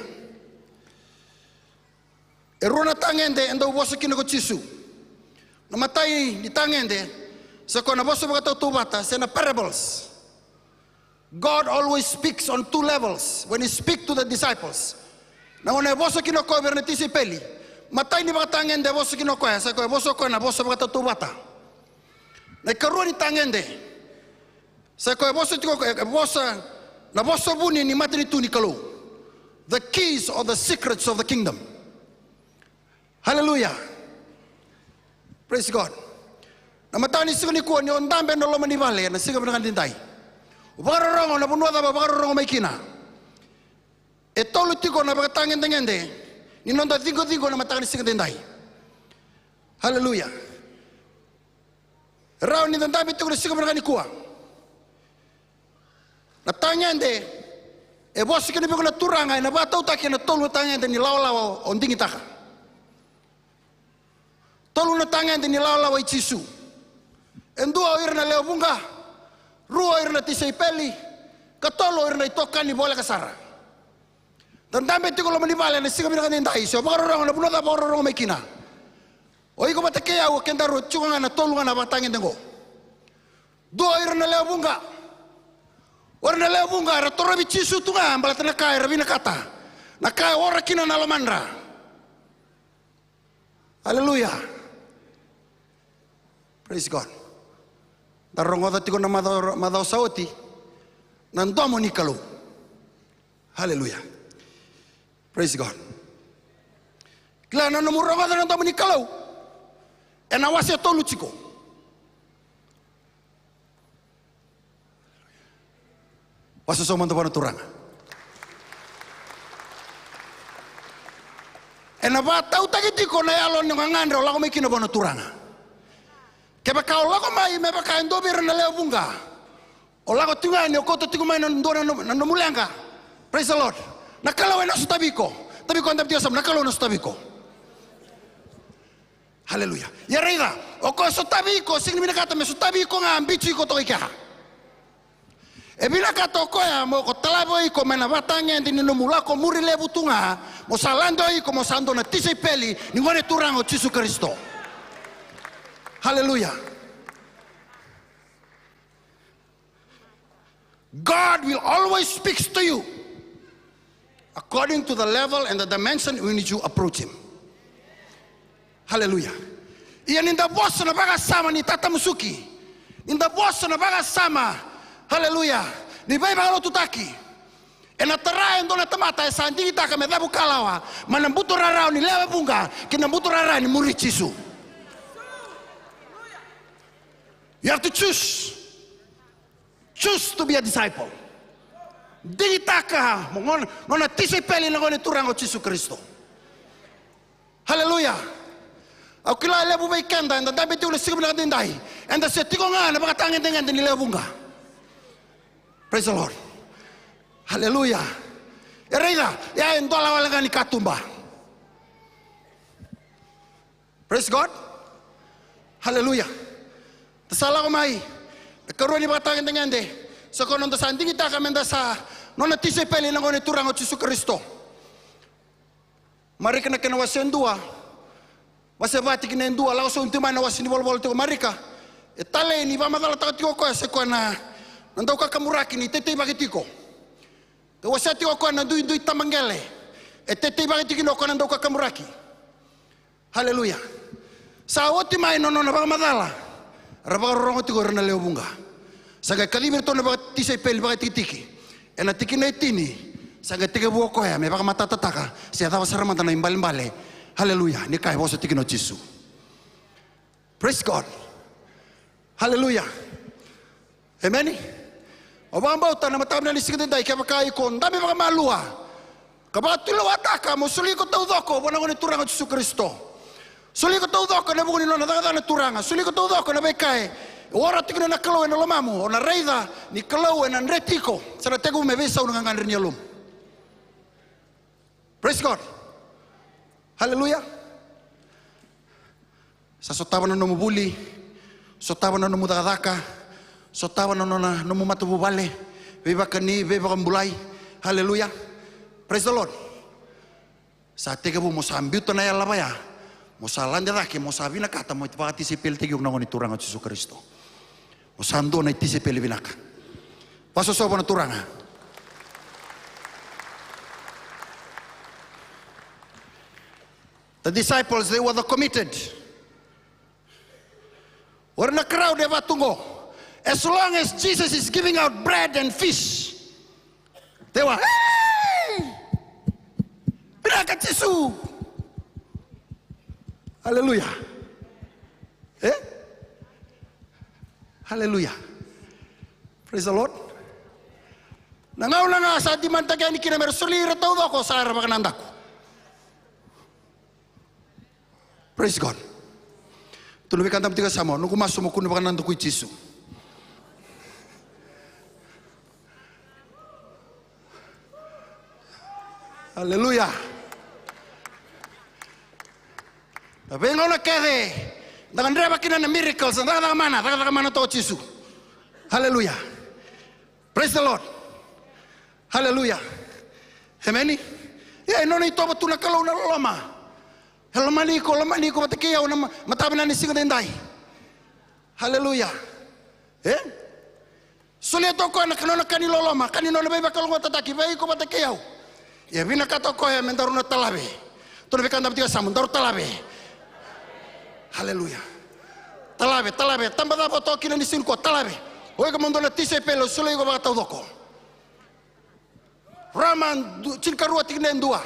E rona tangende endo boso kino ko chisu. Na matai ni tangende sa kona boso bata tu bata sena parables. God always speaks on two levels when he speaks to the disciples. Na one boso kino ko bernetisi peli. Matai ni bata tangende boso kino ko sa ko boso ko na boso bata tu bata. Na karoni tangende. Sa ko boso tiko bosa na boso buni ni matri tu ni kalu. The keys or the secrets of the kingdom. Hallelujah. Praise God. Na matani sigo ni ko ni ondambe no loma ni vale na sigo dengan dintai. Ubarongo na bunwa da barongo maikina. E tolu tiko na batangen tengende. Ni nonda dingo na matani sigo dintai. Hallelujah. Rao ni ndambe tiko sigo dengan ni kuwa. Na tangende e bosi kene biko na turanga na bata utaki na tolu tangende ni lawa ondingi taka. Tolu na tangende ni lawa ichisu. Endua irna leo bunga. Rua irna tisai peli. Katolo irna itokani bola kasara. Dan dambe tiko lo manibale na siga bina kanindai. So bagarorong na bunoda bagarorong mekina. Oi ko batakea o kendaro chunga na tolu na batangende ngo. Dua irna leo bunga. Warna leo bunga ratora bichisu tunga ambalatana kai rabina kata. Na kai ora kina na lamandra. Hallelujah. Praise God. Darongoda tiko na madao sauti. Nandomo ni kalu. Hallelujah. Praise God. Kila na murongoda nandomo ni kalu. Ena wasi tolu chiko. Wasa so mando turanga. Ena ba tau tagiti ko na yalo ni ngangandre o lago may kinabono turanga. Kaya ka o lago may me baka endo bir na leo bunga. O lago tunga ni o koto tigo may nandona na numulanga. Praise the Lord. Nakalaw na sa tabi ko. Tabi ko ang tabi Diyos nakalaw na sa tabi ko. Hallelujah. Yarega. O ko sa tabi ko sing minakata me sa tabi ko nga ambitsu ko to ikaha. E bila katoko ya mo ko talabo iko mena batanga ndi no mulako muri lebu tunga mo salando iko mo sando na tisi peli ni ngone turango Yesu Kristo. Hallelujah. God will always speak to you according to the level and the dimension in which you approach him. Hallelujah. Iyan inda boss na baga sama ni Tata Musuki. Inda boss na baga sama. Haleluya. Ni bai bagalo tutaki. E na tarai ndo na tamata e sandingi taka me dabu kalawa. Manambuto rarao ni lewa bunga. Kinambuto rarao ni muri chisu. You have to choose. Choose to be a disciple. Digitaka ngona tisipeli na ngone turango Jesu Kristo. Hallelujah. Au kila lebu baikenda and dabi tu le signa dindai. And the setiko nga na bakatangin dengan din lebunga. Praise the Lord. Hallelujah. Erida ya endola wala ngani katumba. Praise God. Hallelujah. Tasala ko mai. Karuan ni bakatangin dengan de. So kono ndo sa ndingi taka menda sa nona tisipeli na ngone turango Jesu Kristo. Marika na kena wasendua. Wasebati kinendua lao so untima na wasini volvol te marika. E tale ni va madala takatiko ko se ko na ndau ka kamuraki ni tete bagitiko. Te wasati ko na dui tamangele. E tete bagitiko ko na ndau ka kamuraki. Hallelujah. Sa otima no na va madala. Raba rongo tiko na leo bunga. Saga kalibir to na ba tisay pel ba titiki. E na tiki na itini. Saga tiki buo ko ya me baka matatataka. Siya daw saramanta na imbalimbale. Hallelujah. Ni kai bosa tiki no Jesu. Praise God. Hallelujah. Amen. Obamba uta na matam na lisig dai ka baka ikon. Dami baka malua. Kabatulo ataka mo suli ko tawdoko bona ko ni turang Jesu Kristo. Suli ko tawdoko na bugo ni no na na turanga. Suli ko tawdoko na bekai. Ora tiko na kalau na lomamu ona reida ni kalau na retiko sana tegu me vesa una ngangar ni alum. Praise God. Hallelujah. Sa sotawa na numubuli, sotawa na numudadaka, sotawa na numumatubuwale, beba kani, beba kambulay. Hallelujah. Praise the Lord. Sa tega mo sa ambiuto na yalabaya, mo sa landadaki, mo sa binakata mo itipakati si piltig yung nangoni turang at Jesu Kristo. Sando na itisipeli binaka. Paso sobo na turanga. The disciples, they were the committed. Were na crowd eva tungo. As long as Jesus is giving out bread and fish, they were, hey! Binaka Jesu. Hallelujah. Eh? Hallelujah. Praise the Lord. Nangaw na nga sa di man tagay ni kinamer sulira tao ako sa araw makananda ko. Praise God. Tuloy ka ndam tiga samo nung kumaso mo kuno makananda ko Jesu. Hallelujah. Vengo na kede. Dengan reba kina na miracles, daga mana to Jesu. Hallelujah. Praise the Lord. Hallelujah. Amen. Ya no ni to batu na kalau na lama. Lamani ko matakiyaw na matabi na ni singa dendai. Hallelujah. Eh? Suliato ko na kanona kanilo lama, kanino na beba kalong tataki, bai ko matakiyaw. Ya bina kato ko ya mendaru na talabe. Tuno bekan dapat tiga samun daru talabe. Hallelujah. Talabe, tambah dapat to kina ni sin ko talabe. Oi kamondo na tise pelo sulay ko baka tawdoko. Raman cinkarua tignen dua.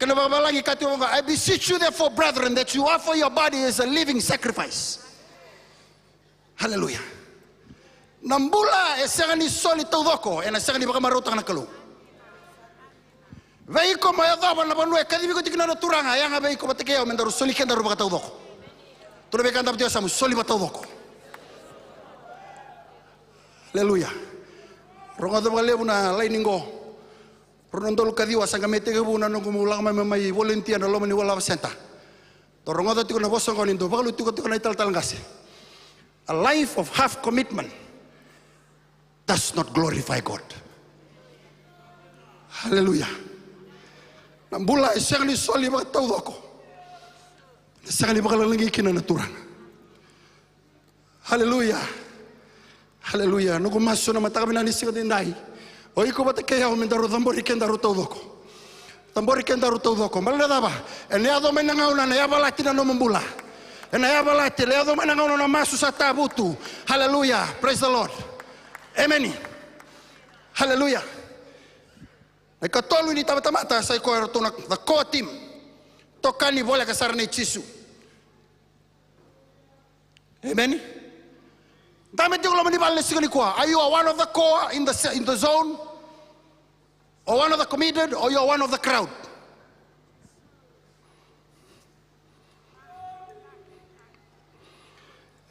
Kena babalangi kati mo I beseech you therefore brethren that you offer your body as a living sacrifice. Hallelujah. Nambula esanga ni soli tawdoko ena esanga ni baka marutang na kalu. Veiko mayadaba na banwe kadibi ko tigna na turanga yang veiko batikeo mendaru soli kenda ru baka tawdoko. Tuno bekan dapat dia samu soli batawdoko. Haleluya. Rongo to bale una lainingo. Ronondol kadiwa sanga metege buna no kumulang mai volunteer no lomani wala senta. To rongo to tiko na bosong ko nindo bakalu tiko na ital ngase. A life of half commitment does not glorify God. Hallelujah. Nambula isang ni soli batawdoko. Sangat bakalan lagi kina naturan. Haleluya. Haleluya. Nuko maso na mata kami na nisig dindai. O iko bata kaya mendaru tambori kendaru tawdoko. Tambori kendaru tawdoko. Malada ba? Eniado menangauna na yabalati na nomambula. Enayabalati leado menangauna na maso sa tabutu. Haleluya. Praise the Lord. Amen. Haleluya. Nagkatolo ni tamata sa iko the core team. Tokani boleh kasar ni Jesu. Amen. Dame tigo lo manibal sigani kwa. Are you one of the core in the zone? Or one of the committed, or you're one of the crowd?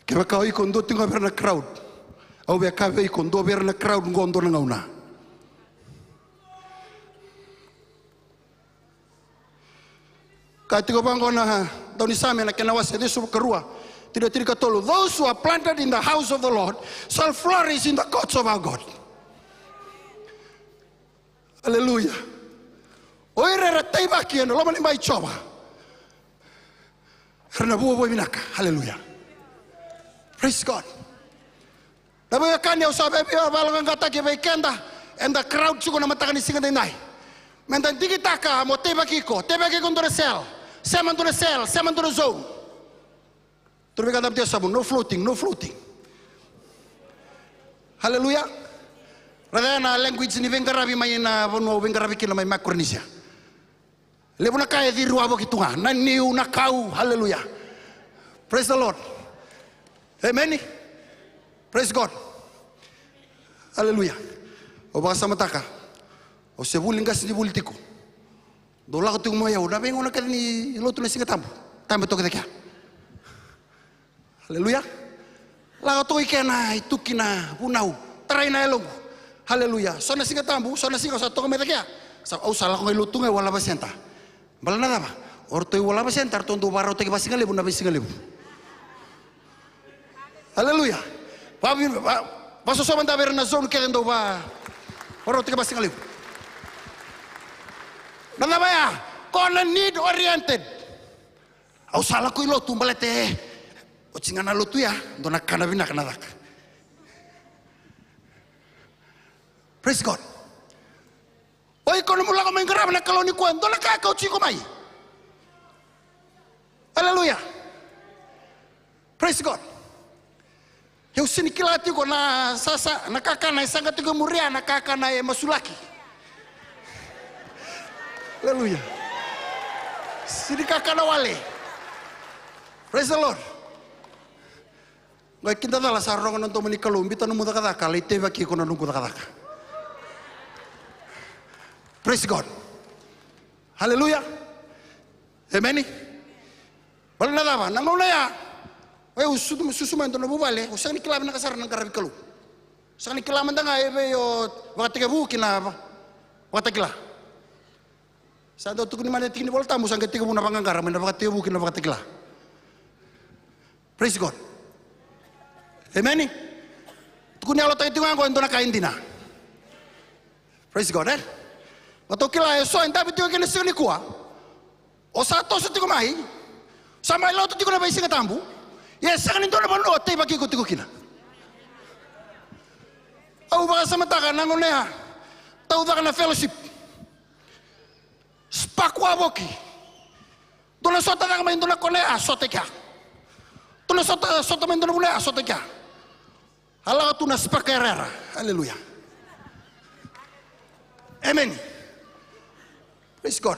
Kaya kau ikondo tinggal berna crowd. Au be kau ikondo berna crowd ngondo na ngauna. Kaya tigo bangona dauni same na kenawas edesu kerua. Tidak katolu. Those who are planted in the house of the Lord shall flourish in the courts of our God. Hallelujah. Oire ratai baki eno lama ni mai choba. Karena buah boy minaka. Hallelujah. Praise God. Nabi kan ya usabe biar balongan kata ke weekenda and the crowd suko na matakan isinga dinai. Mentan tiki taka mo teba kiko to the cell. Seven to the cell, seven to the zone. Turbi kata dia sabun no floating. Hallelujah. Radana language ni vengarabi mai na vono vengarabi kila mai Macaronesia. Lebuna kaya di ruabo kitunga na niu na kau. Hallelujah. Praise the Lord. Amen. Praise God. Hallelujah. O basa mataka. O sebuling gas ni bultiko. Dola ko tung maya udah bengo na kani lotu na singa tambo. Tambo to kaya. Hallelujah. La to ikena itukina punau. Try na elong. Hallelujah. Sona singa tambu, sona singa sa to kaya. Sa au sala ko lutu ngai wala basenta. Bala na ba? Orto wala basenta tondo baro te basinga lebu na basinga lebu. Hallelujah. Paso so manda ver na zone querendo ba. Oro te basinga lebu. Nada baya, kona need oriented. Au sala ko ilo tumbalete. O chingana lotu ya, dona kana bina kana dak. Praise God. Oi kono mula ko mengrab na kaloni ko dona ka ka chiko mai. Hallelujah. Praise God. Eu sinikilati ko na sasa nakakana isanga tigo muria nakakana e masulaki. Hallelujah. Sinikakana wale. Praise the Lord. Ngai kinta dala sarong nonto mani kalumbi tanu muda kadaka leite baki ko nanu muda kadaka. Praise God. Hallelujah. Amen. Bala na daba nangona ya. Ay susuman to na bubale, usang nikilab na kasar ng karabi kalu. Usang nikilab man nga ebe yo wakatiga buki na watakila. Sa do tukuni man tikini volta mo sang ketiga muna pangangara man wakatiga buki na wakatikila. Praise God. Amen. Tukuni alo tayo tinga ko endo na kain dina. Praise God, eh? Watakila so enda bityo kini sini kuwa. O sa to sa tigo mai. Sa mai lo to tigo na ba isinga tambu. Yes, sa kanin to na bono tay bagi ko tigo kina. Au ba sa mata ka nangon na. Tau da na fellowship. Spakwa boki. Tuna sota na main tuna kone asote ka. Tuna sota main tuna bule asote ka. Hala tuna spakerera. Hallelujah. Amen. Praise God.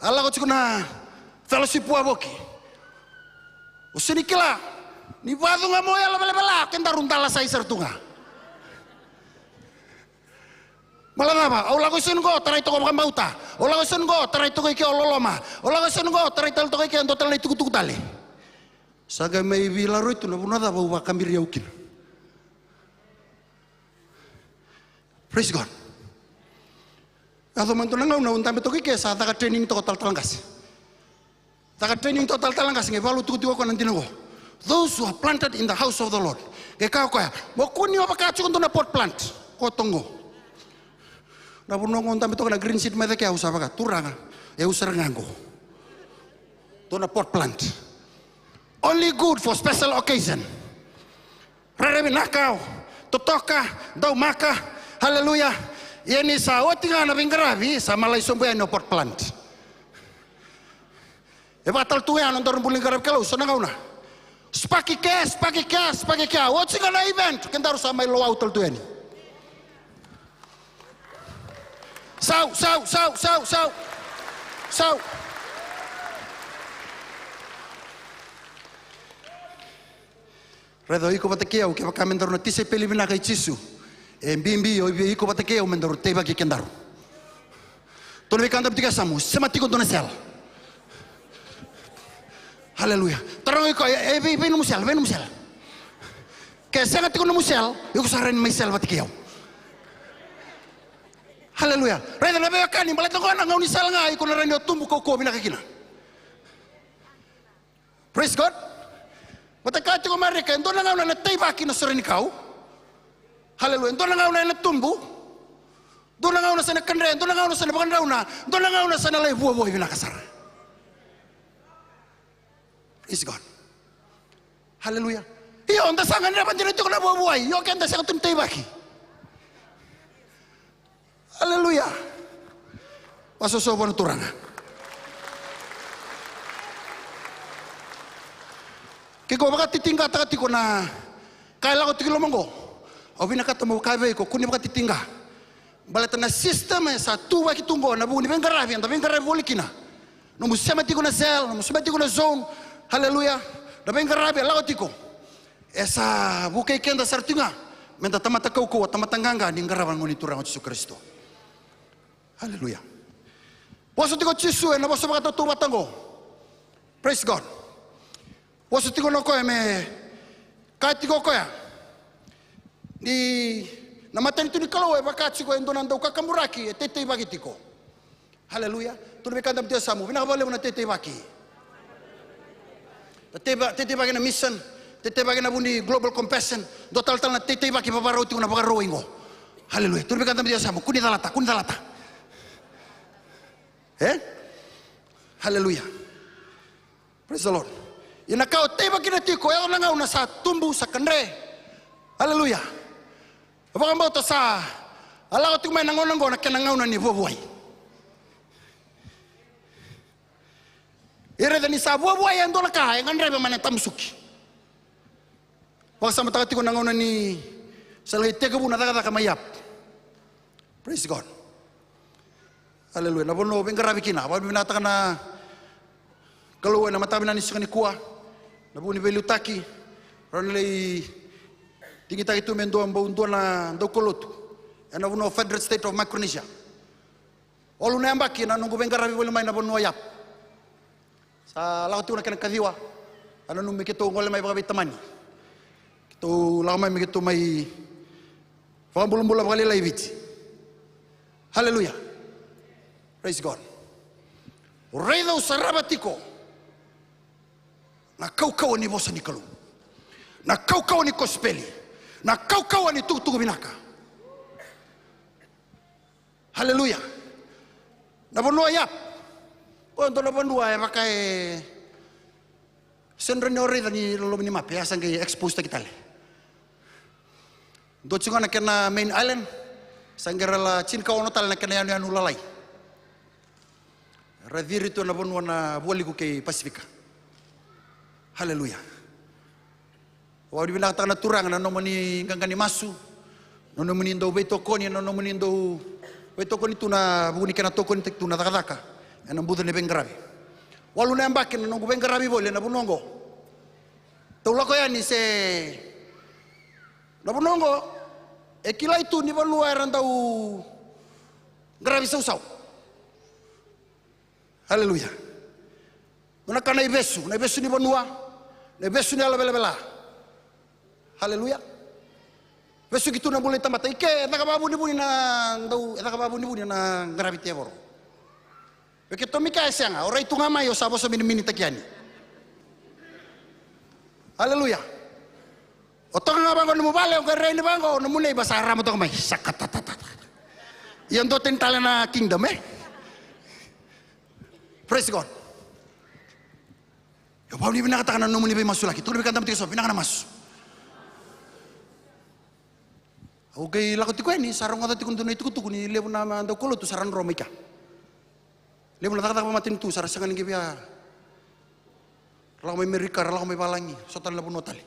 Hala ko na fellowship wa boki. Usinikila ni vado nga mo yala bala kenda runtala sa isartunga. Malanga ba? Ola ko sungo taray to ko mauta. Ola ko sungo taray to ko ololoma. Ola ko sungo taray tal to ko ando tal tukutale. Saga may bilaro ito na bunada ba kambir yaukin. Praise God. Ato man to na ngaw na unta beto kike sa taka training to tal-talangas. Taka training total talangas nge balu tuku ko nanti nango. Those who are planted in the house of the Lord. Ke kau kaya, mo kuni apa kacu untuk na pot plant. Ko tongo. Na puno ngonta beto na green seed mete kaya usah baka turanga. E usah ngango. To na pot plant. Only good for special occasion. Rere nakau, totoka, dau maka. Hallelujah. Ini sa otinga na bingarabi sa malay sombuya no pot plant. E batal tuwe anon dorong buling garab kalau sana kau na. Spaki ke. What's gonna event? Kendaru sama lo autal tuwe ni. Sau. Redo iko patekeo ke pakamendaro na tise peli binaka ichisu. Mbimbi yo iko patekeo mendaro teba ki kendaro. Tono vikanda bitika samu sematiko dona sel. Haleluya. Terang iko vem no musel, vem no musel. Que senga tiko no musel, eu saren misel patekeo. Haleluya. Redo na be kani balata ko na ngoni sel nga iko na rendo tumbu ko binaka kina. Praise God. Matakato ko marika, endo na nga na taybaki na sorry kau. Haleluya. Endo na nga na tumbu. Endo na nga na sa nakandre, endo na nga na sa nabakandaw na, endo na nga na sa nalay buwa-buwa binakasara. Praise God. Haleluya. Iyo, anda sa nga naman dito ko na buwa-buwa. Iyo, kaya anda sa nga taybaki. Haleluya. Pasosobo na turanga. Kiko baka titingga takati ko na kaila ko tikilo mongo. O binakata mo kabe ko kuni baka titingga. Balata na system sa tuwa kitungo na buni bengaravi anda bengaravi volikina. No musema tiko na cell, no musema tiko na zone. Haleluya. Da bengaravi la tiko. Esa bukai kenda sartinga. Menta tamata kau ko tamata nganga ni ngaravan ngoni turang Yesus Kristo. Haleluya. Boso tiko Yesu na boso baka tuwa tango. Praise God. Wasu tiko no koe me kai tiko koe ni na matani tu ni kalau e bakatsi ko endo nando kakamuraki e tete bagi tiko. Haleluya. Tu be kandam tia samu bina bole na tete bagi. Tete bagi na mission, tete bagi na buni global compassion, do tal na tete bagi babaro tiko na bagaro ingo. Haleluya. Tu be kandam tia samu kuni dalata. Haleluya. Praise the Lord. Ina kau teba kina tiko ya nanga una sa tumbu sa kandre. Haleluya. Apa kambau to sa ala tu mai nangon na kena ngauna ni buai. Ere dani sa buai ando na ka ngandre be mana tamsuki. Waksa mata tiko nangauna ni salai tega buna daga kamayap. Praise God. Haleluya. Na bono bengara bikina, wa binata kana kalau na mata binani sikani kuah. Nabuni belutaki ranlei tingita itu mendo ambau ndona ndokolotu ena vuno Federal State of Micronesia olu nembaki na nungu bengara bibole mai na bono yap sa lautu na kana kadiwa ana numbe kito ngole mai bagai tamani kito lama mai kito mai fambulum bola bali lai viti. Haleluya. Praise God. Reida usarabatiko na kau ni bosa ni kalu, na kau ni kospeli, na kau ni tugu binaka. Haleluya. Na bonua yap. O ndo na bonua ya pakai senrene ore ni lo ni map ya sange expose ta kitale. Do chunga na kena main island sangera la chin ka ono tal na kena yanu lalai. Radiri to na bonua na boliku ke Pasifika. Haleluya. Wadi binatang na turang na nomani gangani masu. No nomani ndo beto koni no nomani ndo beto koni tu na buni kana to koni tu na takadaka. Ena budo ne bengravi. Walu na mbake no ngu bengravi bole na bunongo. Tawla ko yani se na bunongo e kilai tu ni balu aran tau gravi sau. Haleluya. Nona kana ibesu ni bonua, na ibesu ni ala bela. Haleluya. Besu gitu na boleh tamata ike, nakababu ni buni na ndau, nakababu ni buni na gravity boro. Begitu mika esianga, ora itu ngama yo sabo so mini takiani. Haleluya. Otong nga bango numubale o kare ni bango numune basa ramo to kamay sakatatata. Yan do tentala na kingdom Praise God. Yo pa ni binakatakan na numune be masulaki. Tulo bikanta mti so binakana mas. Okay, lakot ko ni sarong ngata tikun tunay tukutuk ni lebu na mando kolo tu saran romika. Lebu na takata pamatin tu sarasangan ngi biya. Rala may Amerika, rala may balangi, sotan labu notali.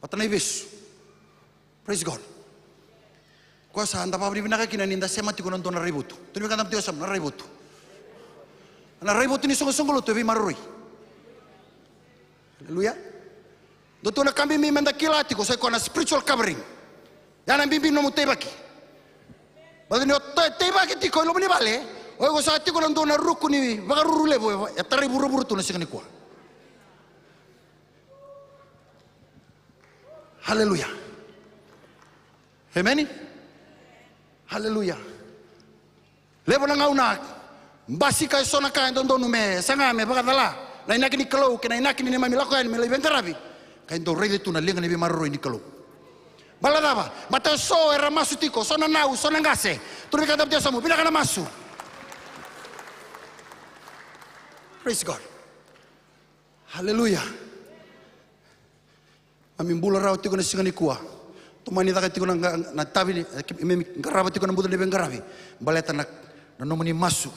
Patanay bis. Praise God. Ko sa anda pa binaka kinaninda sema tikun na ributu. Tuloy ka namti osam na ributu. Na ributu ni sungguh-sungguh lo tu bi maruri. Haleluya. Dotu na kami mi menda kilati ko sa ko na spiritual covering. Yana bimbi no mutebaki. Bado ni tebaki ti ko lo ni bale. O ko sa ti ko nando na ruku ni bagaruru lebo ya tari buru-buru tu na singani ko. Haleluya. Amen. Haleluya. Lebo na ngauna. Basi kay sona kay dondo me sanga me bagadala. Na inaki ni kalau kena inaki ni mami lako ni leben karabi. Kay do rede tu na linga ni marro ni kalau. Baladaba, mata so era masutiko, sona nau, sona ngase. Tu ni kadap dia samu, bila kana masu. Praise God. Hallelujah. Amin bula raw tiko na singani kuwa. Tumani taka tiko na tabi ni ngarabi tiko na budo leben ngarabi. Baleta na nomuni masu.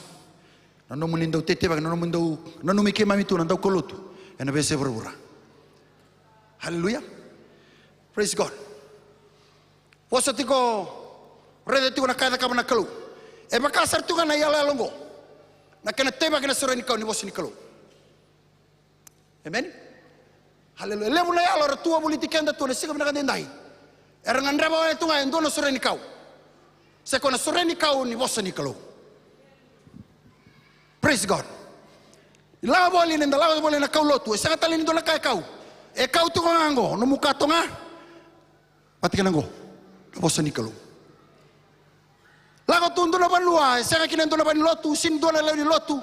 Na nomuni ndau tete bag na nomuni ndau na nomi ke mami tu na ndau kolotu. Ena bese berbura. Hallelujah. Praise God. Posa tiko rede tiko na kada kabana kalu. E makasar tiko na yala longo. Na kena teba kena sura ni kau ni bosi ni kalu. Amen. Haleluya. Lemu na yala tua politik anda tu na sikap na kandendai. Erangan raba wale tunga endo na sura ni kau. Seko na sura ni kau ni bosi ni kalu. Praise God. Lawa boli nenda lawa boli na kau lotu. E sanga tali ni do na kai kau. E kau tu ngango no muka tonga. Pati kenango. Bosa ni kalu. Lago tundo na banlua, sanga kinendo na banlotu, sindo na leuni lotu.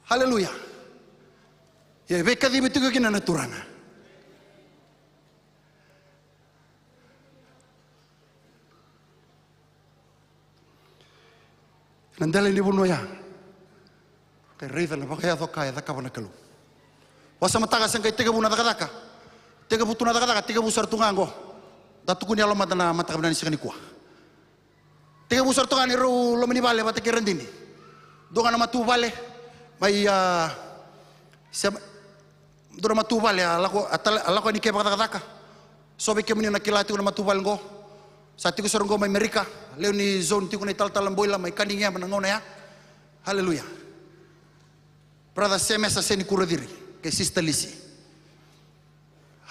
Haleluya. Ya veka di betu kina naturanga. Nandala ni buno ya. Kay rida na bakaya to kaya da kabana kalu. Wasa mataga sanga itega buna daga. Tega butuna daga, tega busar tungango. Datu kunya lo matana mata kabana sikani kuah. Tega busar to ani ro lo meni bale mata kirendini. Donga na matu bale mai dora matu bale alako ni ke baka. Sobe ke meni na kilati na matu bale ngo. Sati ko sorongo mai Amerika, leo ni zone ti ko na tal boila mai kaninga manangona ya. Haleluya. Brother semesa seni kuradiri ke sister Lisi.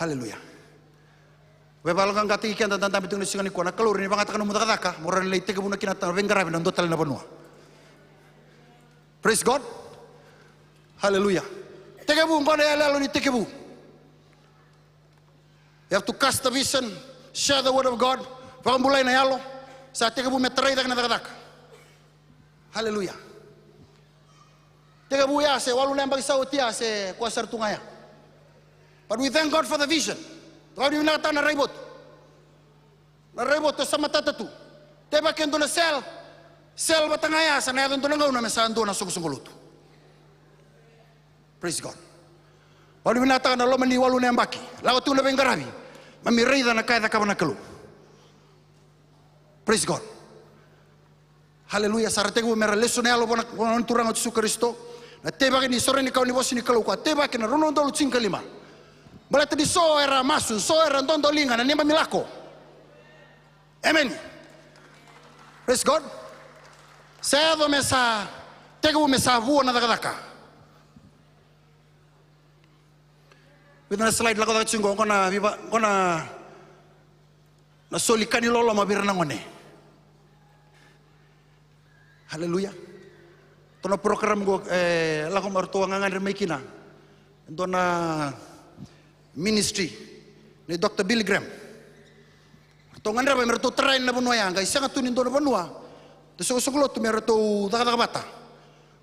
Haleluya. Bebal kang gati ikan dan tampi tunggu singani kuana kalur ni bangat kanu muda kadaka moran lei tega buna kinata venggara ben dotal na banua. Praise God. Hallelujah. Tega bu ngone ya lalu ni tega bu. You have to cast the vision, share the word of God. Vakam bulai na yalo. Sa tega bu meterai tak na kadaka. Hallelujah. Tega bu ya se walu lembang sautia se kuasar tungaya. But we thank God for the vision. Kau di mana kata na raibot to sama tatu. Teba kendo na sel batangaya sana yadon to na ngau na mesando na sungulutu. Praise God. Kau di mana kata na lomani walu na mbaki. Lago tu na bengarabi. Mami reida na kaya kabana kalu. Praise God. Hallelujah. Sarategu mera leso na alo bona turang at su Kristo. Na teba ni sore ni kau ni bosi ni kalu ko. Teba kena rono dolu 5 Bala tadi so era masu, so era ndondo linga na nimba milako. Amen. Praise God. Saya do mesa, tegu mesa vuo na dagadaka. With na slide lako dagatsingo kona viva kona na solikani lolo mabira nangone. Haleluya. Tono program go lako martua ngangan remekina. Dona ministry ni Dr. Billy Graham. Tongan raba merto train na bunwa yang guys sangat tunin do na bunwa. Tesok-sok tu merto daga bata.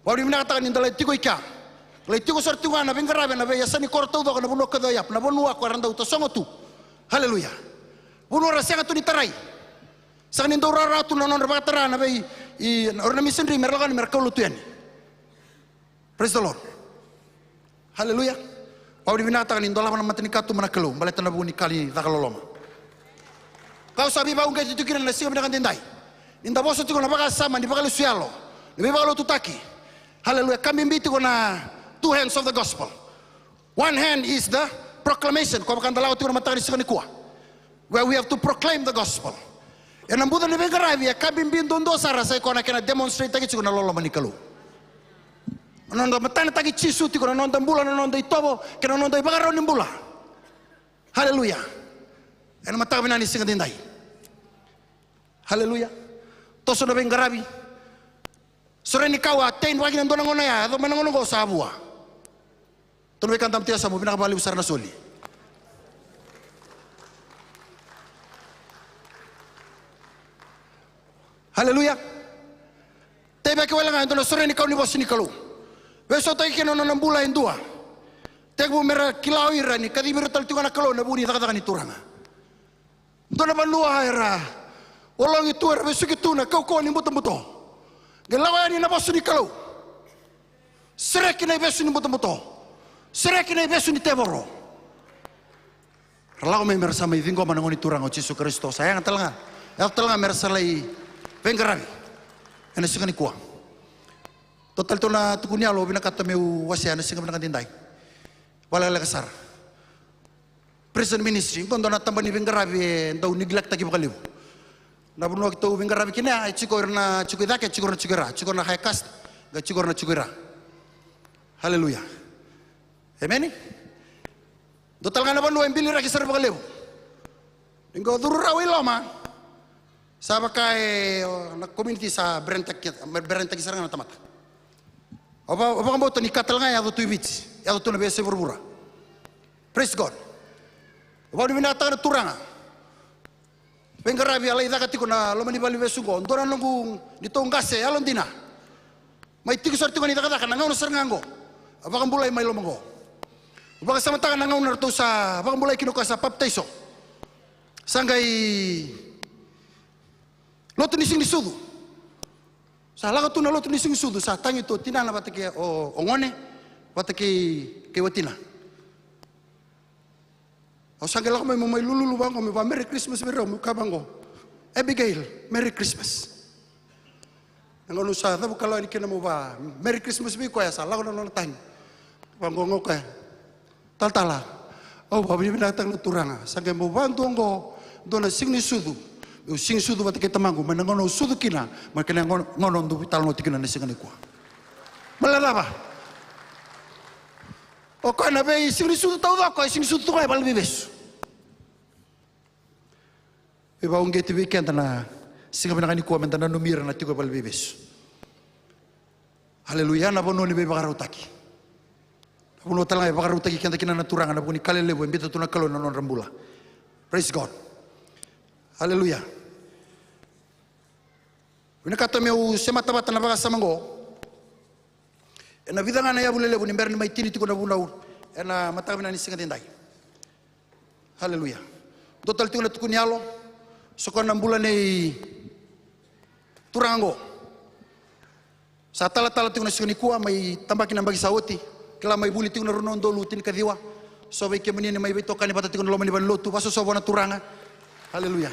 Wali mina kata ni dalai tiko ika. Lai tiko sartunga na bengarabe na be yasani korto do na bunwa kada yap na bunwa ko randa uto songotu. Haleluya. Bunwa ra sangat tuni tarai. Sangan do rara tu non raba tara na be I orna missionary merlagan merkau tu yani. Praise the Lord. Haleluya. Pau di binatang ni ndola mana matani katu mana kelu, baleta na buni kali takaloloma. Kau sabi bau ngai tu kira na siya dengan tindai. Inda boso tu na baga sama di baga lusialo. Di baga tutaki. Hallelujah. Kami mbiti ko na 2 hands of the gospel. One hand is the proclamation. Kau makan dalaw tu na matani siya ni kuah. Where we have to proclaim the gospel. Yang nambudan ni bengarabi ya kami mbinto ndo sara sa ko na kena demonstrate tagi ko na loloma ni kelu. Nonda matana tagi chisu ti ko nonda mbula nonda itobo kena nonda ibagaro ni mbula. Haleluya. Ena mata binani singa dindai. Haleluya. Toso na bengarabi. Sore ni kawa tein wagi nandona ngona ya, do manangono go sabua. Tono be kantam tia samu binaka bali besar na soli. Haleluya. Tebe ke wala ngandona sore ni kau ni bos ni kalu. Beso tai ke nono nambula indua. Tegu mera kilau ira ni kadi biru tal tungana kalu na buni taka ni turanga. Dona banua era. Olong itu era beso gitu na kau ni buto-buto. Gelawa ni na bos ni kalu. Serek ni beso ni buto-buto. Serek ni beso ni teboro. Kalau me merasa mai vingo manangoni turang o Yesus Kristus. Sayang telanga. El telanga merasa lai vengarami. Ena sikani kuah. Total tu na tukunia lo bina kata meu wasia na singa bina tindai. Wala la kasar. Prison ministry kondo na tambani vengarabi ndau neglect taki bakaliu. Na buno kita vengarabi kina ai chikor na chikida ke chikor na chikira, chikor na high caste, ga chikor na chikira. Haleluya. Amen. Total kana banu embili ra kisar bakaliu. Ingo durura wiloma. Sabakai na community sa berentak kisar na tamat. Apa kamu tu nikah telanga ya tu ibit, ya tu nabi seberbura. Praise God. Apa di mana tak ada turanga. Pengarabi alai dah kati kona lama ni bali besugo. Dora nunggu di tongkase alon dina. Mai tiku sorti koni tak ada kan ngau nasar nganggo. Apa kamu mulai mai lomongo. Apa sama tangan ngau nartu sa. Apa kamu mulai kino kasa baptiso. Sanggai lo tu nising disudu. Salah tu na lo tu nising sudu sa tangi tu tina na batake o ongone batake ke watina. O sangela ko may lululu bang ko may Merry Christmas biro mo kabango. Abigail, Merry Christmas. Nangono sa ta bukalo ni kina mo ba Merry Christmas bi ko ya salah ko na tang. Bangongo ka. Taltala. Oh babi binatang na turanga. Sangay mo bantu ngo do na sing ni sudu. Sing sudu bat kita mangu manangono sudu kina makana ngono ndu vital no tikina nisingani kwa malala ba o kana be sing sudu tau da ko sing sudu ko bal bibes e ba ungeti weekend na singa manangani kwa mentana no mira na tiko bal bibes haleluya na bono ni be bagarutaki bono tala be bagarutaki kenda kina na turanga na buni kalele bo mbita tuna kalo na non rambula. Praise God. Haleluya. Wina kata meu semata-mata na baka samango. Ena vida ngana ya bulele buni merni mai tini tiko na bunau. Ena mata bina ni singa tindai. Haleluya. Total tiko na tuku nialo. Soko na bulan nei turango. Sa tala-tala tiko na singa ni kuwa mai tambaki na bagi sawoti. Kila mai buli tiko na runon dolu tin kadiwa. So bai kemani ni mai betoka ni bata tiko na lomani ban lotu. Paso so bona turanga. Haleluya.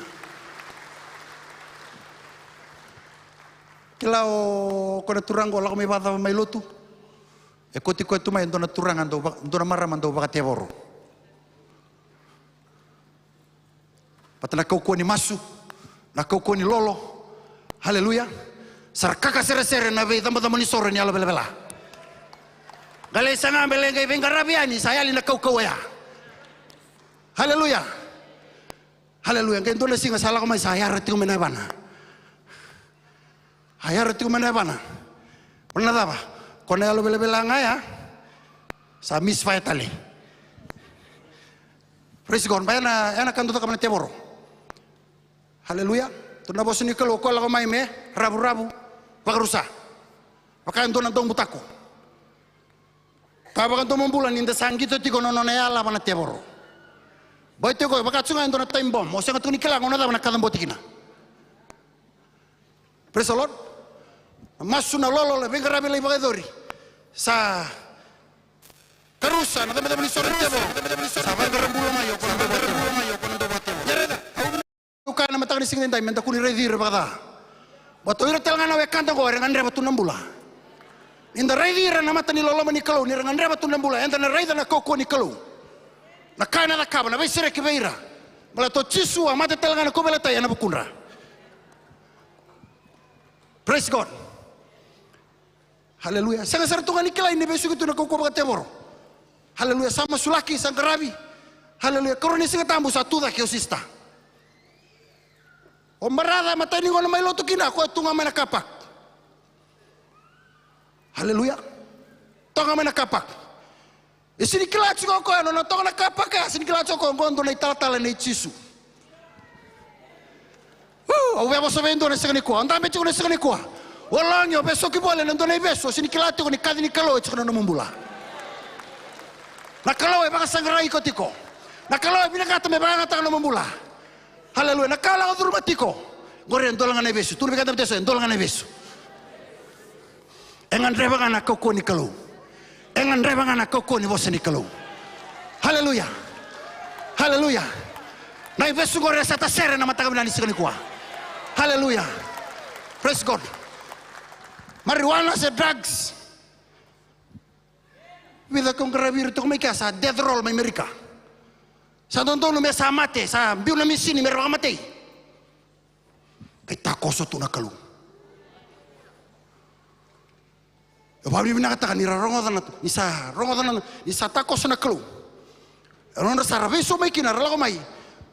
Kila o kona turango la kami bata mai lotu. E koti ko tu mai ndona turanga ndona marra mando bakate boro. Patana kau ko ni masu, na kau ko ni lolo. Haleluya. Sarkaka sere-sere na ve tamba-tamba ni sore ni ala bela-bela. Gale sanga belengai vengarabiani saya lina kau ya. Haleluya. Haleluya. Kaya ndona singa salah ko mai saya rati ko menabana. Hayar tu mana bana? Pernah apa? Kone alo bela-bela ngaya, sa misfire tali. Praise God. Bayana, enak kan tu tak mana teboro. Haleluya. Tu na bosu ni kalau kau mai me rabu-rabu, pakarusa. Pakai ndona dong butaku. Kabakan tu membulan inda sanggi tu tiko nono ya ala mana teboro. Boy tu kau pakai sungai ndona time bomb. Mau sangat tu ni kelang ngono tak mana kadang botikina. Praise the Lord. Masu na lolo le venga rabi le bagadori sa karusa na dama ni sore tebo sa venga rambulo mayo kono do batebo yareda uka na matang ni singin dai menta kuni redir bagada bato ira telanga na we kanta go rengan reba tunambula inda redir na mata ni lolo mani kalau ni rengan reba tunambula enta na reida na koko ni kalau na kana na kaba na be sere ke beira mala to chisu amate telanga na ko bela tay na bukunra. Praise God. Haleluya. Sangat tungan ikila ini besok itu nak kau baga tebor. Haleluya. Sama sulaki sang kerabi. Haleluya. Koroni singa tambu satu dah kio sista. O marada mata ni ngona mai loto kina ko tunga mai kapak. Haleluya. Tonga mai kapak. Isini kila chiko ko no tonga na kapak ya sini kila chiko ngondo na itatala na ichisu. Au vemo sabendo na segani ko. Anda mechi ko na segani ko. Walang yo beso ki bole na ndona beso sini kila chiko ni kadini kalo chiko na mumbula. Na kalo e baka sangrai ko tiko. Na kalau binakata me banga ta no mambula. Haleluya. Na kala ko durmatiko. Gore ndolangan nebesu. Tu bikata beteso ndolangan nebesu. Engan rebanga na koko ni kalau. Engan rebanga na koko ni bosa ni kalau. Haleluya. Haleluya. Na ibesu gore sata sere na mata kabina ni sikani kwa. Haleluya. Praise God. Marijuana se drugs. Vida kong gravir to may kasa death roll may Amerika. Sa tonton me sa mate sa biu na misini merwa mate. Kay takoso to na kalu. E babi binakata ni rongodan ni sa takoso na kalu. Ronda sa rabeso may kina ralago may.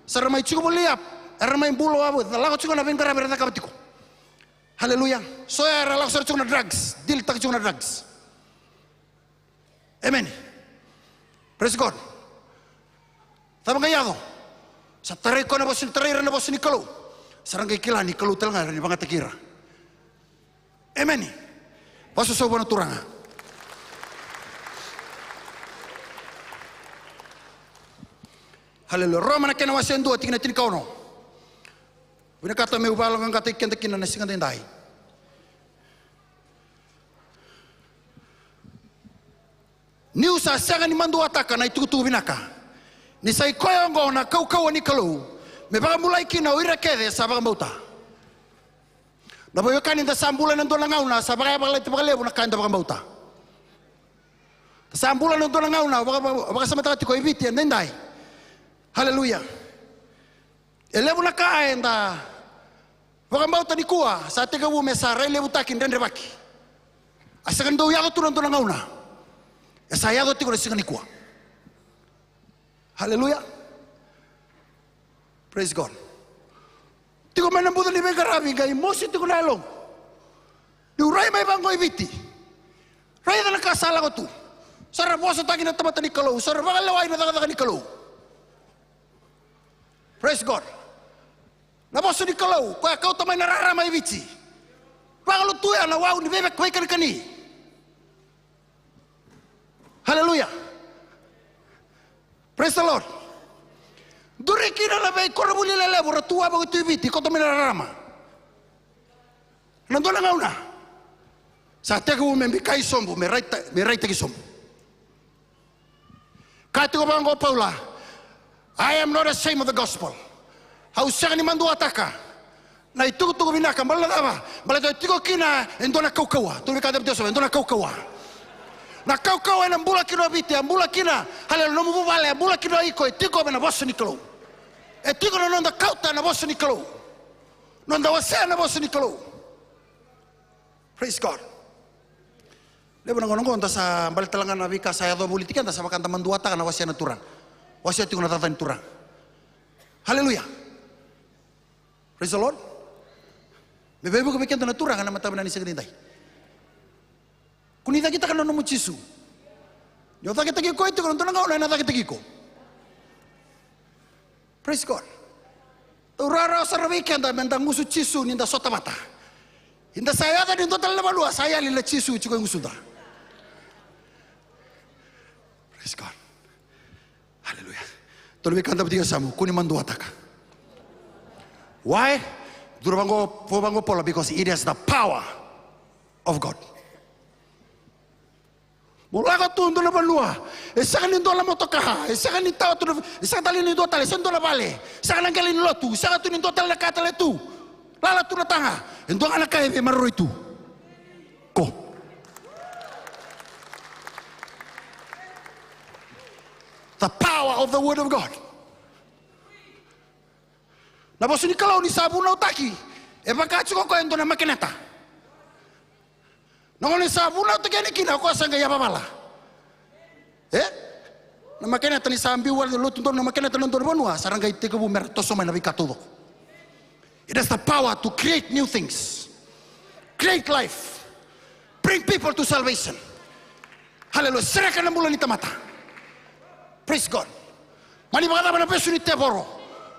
Sa ramay chico boliap, era may bulo abo, lago chico na bengkara berda kabatiko. Haleluya. So ya ralago sa chico na drugs, dil tak chico na drugs. Amen. Praise God. Tama kayado. Sa taray ko na bos ni taray na bos ni kalau. Sarang kay kila ni kalau talaga ni mga takira. Amen. Paso sa buwan turanga. Haleluya. Roma na kinawasen do tingna tin kauno. Binakata may ubalong ang katay kenta kina na singa denday. Niu sa sanga ni mandu ataka na itutu binaka. Ni sai koyongo na kau ni kalau. Me baga mulai kina uira kede sa baga mauta. Na boyo kanin da sambulan ndo langauna sa baga baga lebu na kanda baga mauta. Sambulan ndo langauna baga sama tati ko ibiti ndai. Haleluya. Elebu na kaenda. Baga mauta ni kuwa sa tega bu mesara lebu takin dendre baki. Asakan do yago tu ndo langauna. Saya do tiko singa ni kuwa. Haleluya. Praise God. Tiko manambuda ni bengarabi ngai mosi tiko nalong. Ni urai mai bango ibiti. Rai na kasala ko tu. Sara boso tagi na tamata ni kalau. Sara bagalawai na taga ni kalau. Praise God. Na boso ni kalau. Kaya kau tamay nararama ibiti. Bagalo tu ya na wau ni bebek kwai kani. Haleluya. Praise the Lord. Duri kira la bay kono buli la lebu ratua ba tu biti ko to rama. Nando la ngauna. Sa te ko me kai sombu me raita ki sombu. Kati ko bango Paula. I am not ashamed of the gospel. Hau sagani mandu ataka. Na itu tu binaka baladaba. Balado tiko kina endona kaukawa. Tu bikada beteso endona kaukawa. Na kau na mbula kino biti, mbula kina, hale no mu vale, mbula kino iko etiko na bosso ni kalau. Etiko no nda kauta na bosso ni kalau. No nda wase na bosso ni kalau. Praise God. Lebo nang ngonda sa bal talangan na bika saya do politika nda sa makanta manduata kana wase na turang. Wase tiko na tatan turang. Haleluya. Praise the Lord. Bebe ko bikenta na turang na mata na ni segrinday. Kunita kita kan nomu chisu. Yo ta kita ko itu kan tunang na ta kita ko. Praise God. Urara sa weekend mendang musu chisu ninda sota mata. Inda saya ta ninda tal na malua saya lila chisu chiko ngusuda. Praise God. Hallelujah. Tolong kanta betiga samu kuni mandu ataka. Why? Durabango pola because it is the power of God. Mula ka tu ndo na balua. Esa kan ndo la motokaha. Esa kan ita tu. Esa tali ndo tali sendo la vale. Esa kan ngali lotu. Esa tu ndo tali ka tali tu. Lala tu na tanga. Ndo ana ka e marro itu. Ko. The power of the word of God. Na bosu ni kalau ni sabu na utaki. E baka chuko ko ndo na makinata. Nongoni sabu na utaki ni kina ko sanga ya babala. Na makena tani sambi wal lotu na makena tani ndor banua saranga iteke bu mer toso mai na bikatudo. It has the power to create new things. Create life. Bring people to salvation. Hallelujah. Serahkan na bulan mata. Praise God. Mani bagada na besu ni teboro.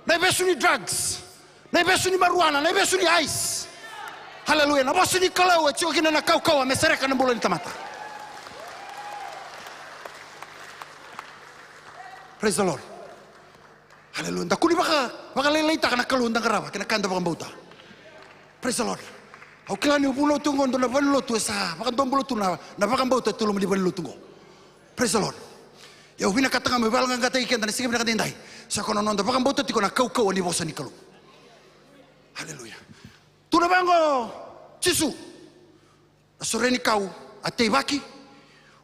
Na besu ni drugs. Na besu ni marijuana, na besu ni ice. Hallelujah. Na besu ni kalau chiko kina na kau ame serahkan na bulan mata. Praise the Lord. Hallelujah. Takuni baka leleita kana kalundang karawa kina kanda baka bauta. Praise the Lord. Au kilani ubulo tungo ndo na vanlo tu esa baka ndombulo tu na baka bauta tulum di vanlo tungo. Praise the Lord. Ya ubina katanga me balanga ngata ikenda ni sigibina kadindai. Sa kono ndo baka bauta tiko na kau ni bosa ni kalu. Hallelujah. Tuna bango Jisu. Asoreni kau ateibaki.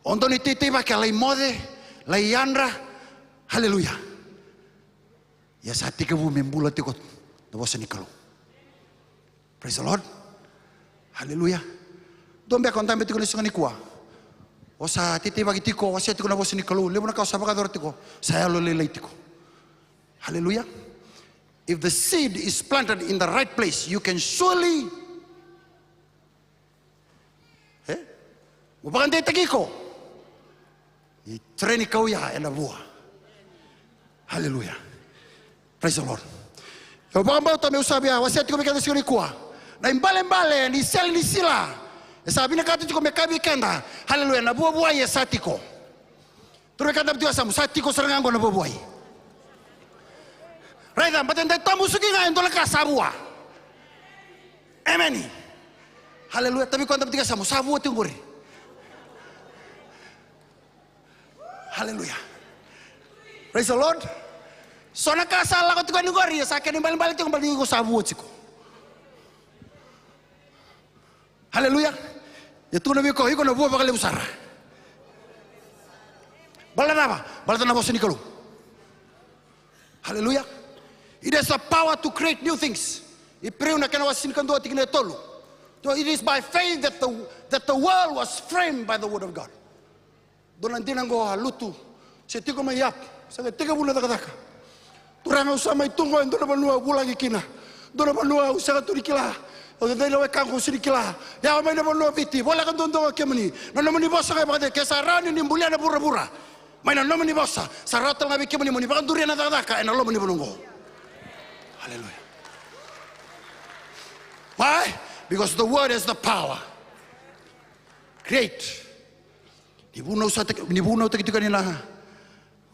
Ondo ni teibaki alai mode, lai yandra. Hallelujah. Ya saat tiga bumi membulat ikut, nabosan ikalu. Praise the Lord. Hallelujah. Dombe kontan betul ni sungai kuah. Osa titi bagi tiko, osa tiko nabosan ikalu. Lepas nak kau sabak ador tiko, saya lo lelai tiko. Hallelujah. If the seed is planted in the right place, you can surely. Bukan dia tagiko. Treni kau ya ena buah. Hallelujah. Praise the Lord. Yo baka bauta me usabia wasiati ko mekanda sikoni kuwa. Na imbale ni sel ni sila. Sabi na katu ko mekabi kenda. Hallelujah. Na buah ya satiko. Turu kanda mtu asamu satiko serangango na buah. Raida batenda tamu suki nga ndo la kasabua. Amen. Hallelujah. Tapi kanda mtu asamu sabu tinguri. Hallelujah. Praise the Lord. So nakasala ko tiko ngori sa akin balik tiko balik ko sa buot ko. Hallelujah. Itu nabi ko iko na buo bakal usara. Balana na boss ni kalu. Hallelujah. It has the power to create new things. Ipreu na kana wasin kan do tikne tolu. So it is by faith that the world was framed by the word of God. Donan dinango halutu. Se tiko mayap. Sa tiga bulan taka. Turang usama itungo ndo na banua bulang ikina. Ndo na banua usaka turikila. O dai lawe kango sirikila. Ya mai na banua viti. Bola kan dondo kemani. Na nomani bossa ka bakade ke sarani ni mbulia na bura-bura. Mai na nomani bossa. Sarata ngabi kemani muni bakan duriana taka ena lomani bonongo. Hallelujah. Why? Because the word has the power. Great. Nibuno usata kanina.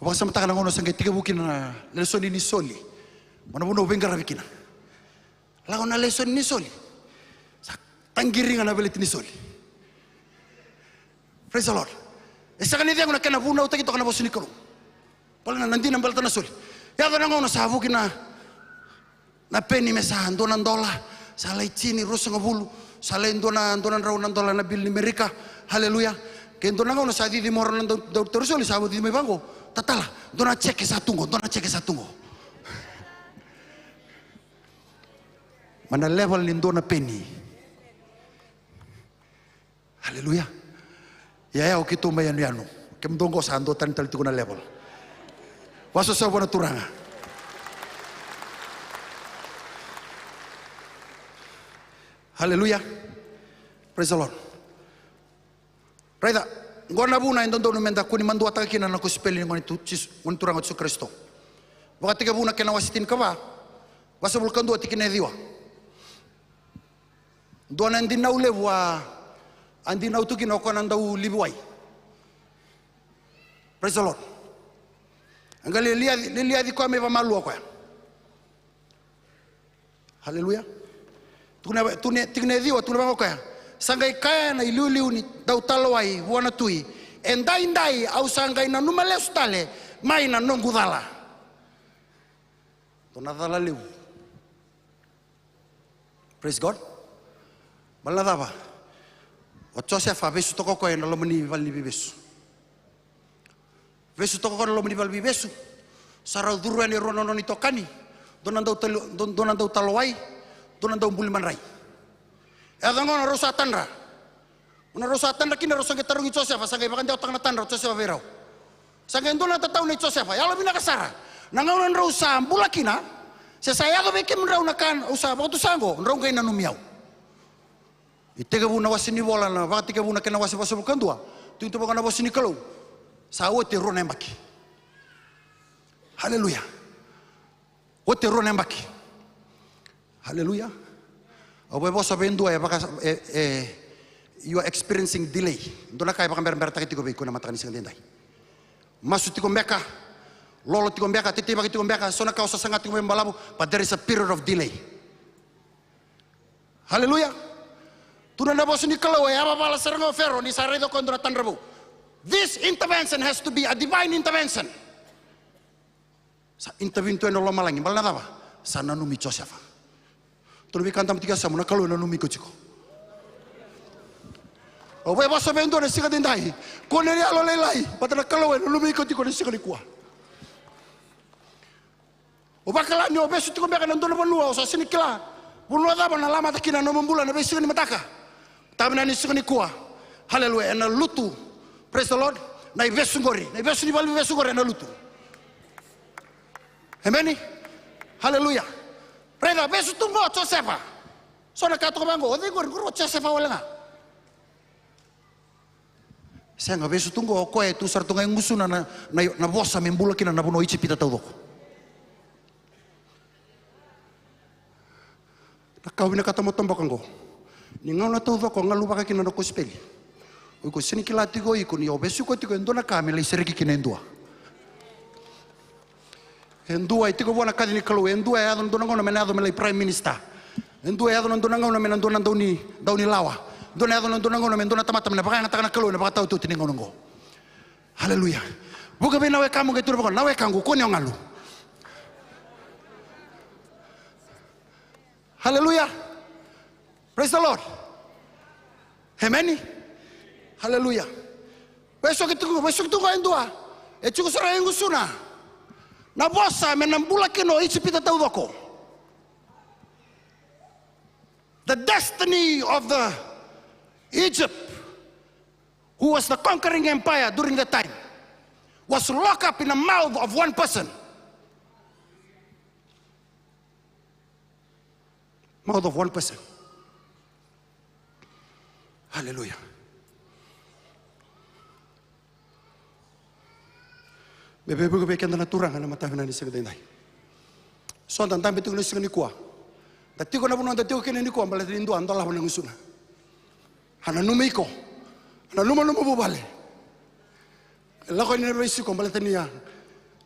Bangsa matakan ngono sangge tiga bukin na lesson ni soli. Mana buno bengar bikina. Lago na lesson ni soli. Tanggiring na belit ni soli. Praise the Lord. Esa kanidi ngona kana buno uta kito kana bosini kalu. Pala na nandi na balta na soli. Ya kana ngono sa bukina na peni mesa ndona ndola. Salai chini rosa ngabulu. Salai ndona raw ndola na bil ni Amerika. Hallelujah. Kendo ngono sa di moron doktor soli sa di me bango. Tatala, dona cek satungo. Mana level ni dona penny. Hallelujah. Ya kita mayan yanu. Kem dongo sando tan tal tikuna level. Waso sa bona turanga. Hallelujah. Praise the Lord. Right. Ngona buna indondo numenda kuni mandua takina na kuspeli ngoni tu ngoni turang Yesus Kristo. Wakati ka buna kena wasitin ka ba? Wasa bulkan do tikine diwa. Do na ndi na ulewa andi na utuki na kona ndau libuai. Praise the Lord. Angali lilia di kwa meva malu kwa. Hallelujah. Tikine diwa tunabanga kwa. Sangai kaya na iliu ni dau talawai wana tui endai au sangai na numele stale mai na nongudala tonadala liu. Praise God. Maladaba ochosia fa besu toko ko na lomani valni bibesu besu toko ko lomani valni bibesu sarau duruani ronono ni tokani donandau talawai donandau buliman rai. Adongo na rosa tanra. Una rosa tanra kina rosa ke tarungi Joseph sangai bakan dia otak na tanra Joseph verau. Sangendo na tataw ni Joseph, yalo binakasara. Nangaunan raw sa bulakina, saya ko bikin raw nakan usa waktu sango, raw kay nanumiyaw. Itega bu na wasini bola na, bakit tika bu na kinawasi pasubok kandua. Tuwing tumakan na wasini kalaw. Sa wote ro nembaki. Hallelujah. Wote ro nembaki. Hallelujah. Obo bosa bendua ya baka you are experiencing delay. Ndona kay baka mer takiti ko be ko na matani sing lenday. Masu tiko mbeka. Lolo tiko mbeka, titiba tiko mbeka, sona kausa sangat tiko mbalabu, but there is a period of delay. Hallelujah. Tuna na bosu ni kalau ya bala serango fero ni saredo kondra tanrabu. This intervention has to be a divine intervention. Sa intervento no malangi balna daba. Sana numi Joseph. Tunu kantam tiga samu na kalau na numi ko chiko. O we boso bendo na siga dindai. Ko ne alo lelai, patana kalau na numi ko chiko ni siga ni kwa. O bakala ni obesu tiko mbeka na ndono banua o sa sini kila. Bunua daba na lama takina no mbula na besi ni mataka. Tamina ni siga ni kwa. Hallelujah. Na lutu. Praise the Lord. Na ivesu ngori. Na ivesu ni bali ivesu ngori na lutu. Amen. Hallelujah. Preda besu tungo Josefa. Sona kato bango. Ode ngori ngoro Josefa wala nga. Senga besu tungo ko e tu sartunga ngusuna na bosa membula kina na buno ichi pita tau doko. Nakawina kata mo tombakango. Ningaw na tau doko ngalu baka kina no kospeli. Uko sini kilati ko iko ni obesu ko tiko ndona kamela isereki kinendua. Endua itiko bona kadini kalu endua ya ndona ngona menado melai prime minister. Endua ya ndona ngona menandona dauni lawa. Ndona ya ndona ngona mendona tamata mena baka ngata kana kalu na baka tau tu tiningo ngo. Haleluya. Buka be nawe kamu ngetur baka nawe kangu ko ni ngalu. Haleluya. Praise the Lord. Amen. Haleluya. Besok itu kau endua. Cukup serai ngusuna. Na bosa menambula kino ichi pita tau doko. The destiny of the Egypt, who was the conquering empire during that time, was locked up in the mouth of one person. Mouth of one person. Hallelujah. Bebe buku beken na turang na mata na ni segedai. So tan tan betul ni segeni kuah. Dati ko na buno dati ko kini kuah balat rindu andolah na ngusuna. Hana numiko. Hana luma bubale. Lako ni besi ko balat niya.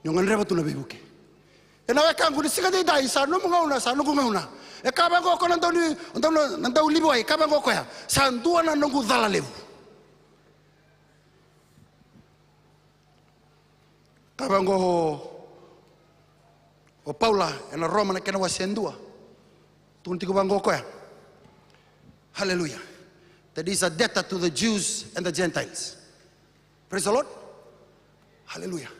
Nyongan reba tu na bebuke. Ena weka ngudi segedai sa no ngauna sa no ngauna. E kaba ko ko nandau libo ai kaba ko ya. Sa ndua na ngu dala levu. Kabango o Paula ena Roma na kena wasendua. Tunti ko bango ko ya. Hallelujah. That is a debtor to the Jews and the Gentiles. Praise the Lord. Hallelujah.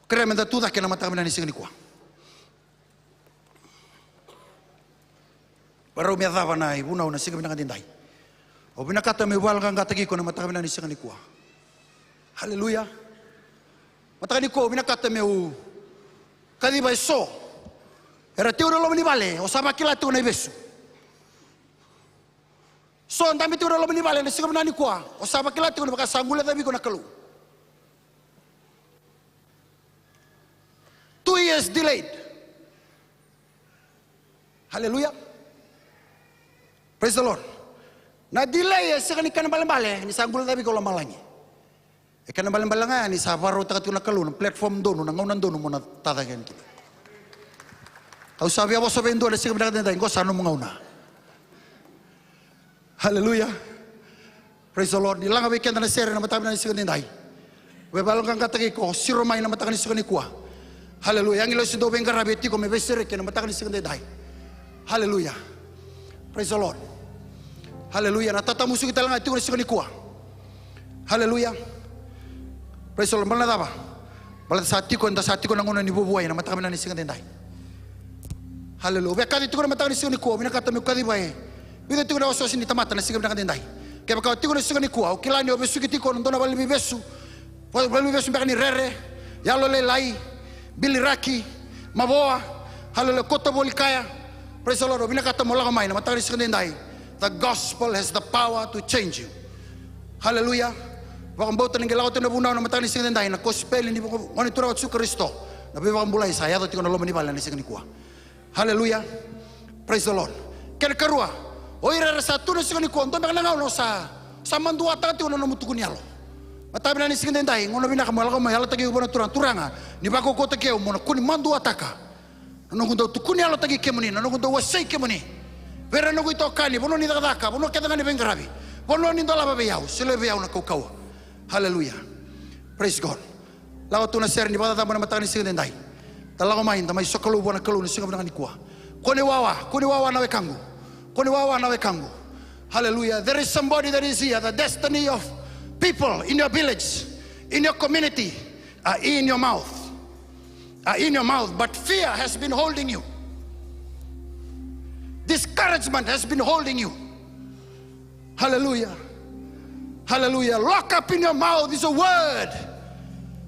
Kaya menda tuda kena mata kami nani singani kwa. Baru mi adava na ibuna una singami na dindai. O binakata mi wal kang gatagi ko na mata kami nani singani kwa. Hallelujah. Mataka ko binakata meu kadi ba so era teu lo ni vale o sama kila tu na besu so ndami teu lo ni vale na sigam nani kwa o sama kila tu na baka sangula tabi ko na kalu 2 years delayed. Hallelujah. Praise the Lord. Na delay sekali kan bale ni sangula tabi ko la malangi. Ikan balang-balangan ni sabaro takat na kalun platform dono nangunan dono mo na tatagan kita. Kau sabi ako sabihin doon na sige pinakatanda ko sano mga una. Hallelujah. Praise the Lord. Nilang awikin na sere na matabi na sige ninday. Webalong kang katagi ko siromay na matakan ni sige ni kuwa. Hallelujah. Ang ilo si dobeng karabiti ko may besere na matakan ni sige ninday. Hallelujah. Praise the Lord. Hallelujah. Natatamuso kita lang ito na sige ni kuwa. Hallelujah. Praise the Lord. Malah apa? Malah saat ko nangunan ni bubuhay na mata kami na nising tinday. Hallelujah. Kaya tiko na mata kami nising ni kuwa, minakata mi kadi ba eh. Bida tiko na oso sinita mata na nising na tinday. Kaya baka tiko na nising ni kuwa, ukila ni obesu kitiko nandona bali besu. Walu vesu mbekani rere, yalo le lai, biliraki, maboa, halole kota bolikaya. Praise the Lord. Binakata mo lang na matari sa kanindai. The gospel has the power to change you. Hallelujah. Wakang bauta ng galaw na bunaw na matari sa kanindai na gospel hindi mo monitora at su Kristo. Nabibakang bulay sa ayato tiko na loma ni bala ni sa kanikwa. Hallelujah. Praise the Lord. Kaya karua, o irara sa tunas sa kanikwa, ito makanangaw no sa mandua tati ko na namutukun yalo. Matabi na ni sa kanindai, ngono binakamala ko mayala tagi ubo na turanga, ni bako ko tagiyaw mo na kuni mandua taka. Nanogundo tukuni alo tagi kemuni, nanogundo wasay kemuni. Vera no ito kani, bono ni dakaka, bono kaya ngani bengrabi, bono ni dola babayaw, sila bayaw na kaukawa. Hallelujah. Praise God. Lawa tu na ser ni bata tamo na matani singa dendai. Talaga main, tamay sokalo buwan na kalu ni singa na kanikwa. Kuni wawa na wekangu. Kuni wawa na wekangu. Hallelujah. There is somebody that is here. The destiny of people in your village, in your community, are in your mouth. In your mouth, but fear has been holding you. Discouragement has been holding you. Hallelujah. Hallelujah. Lock up in your mouth is a word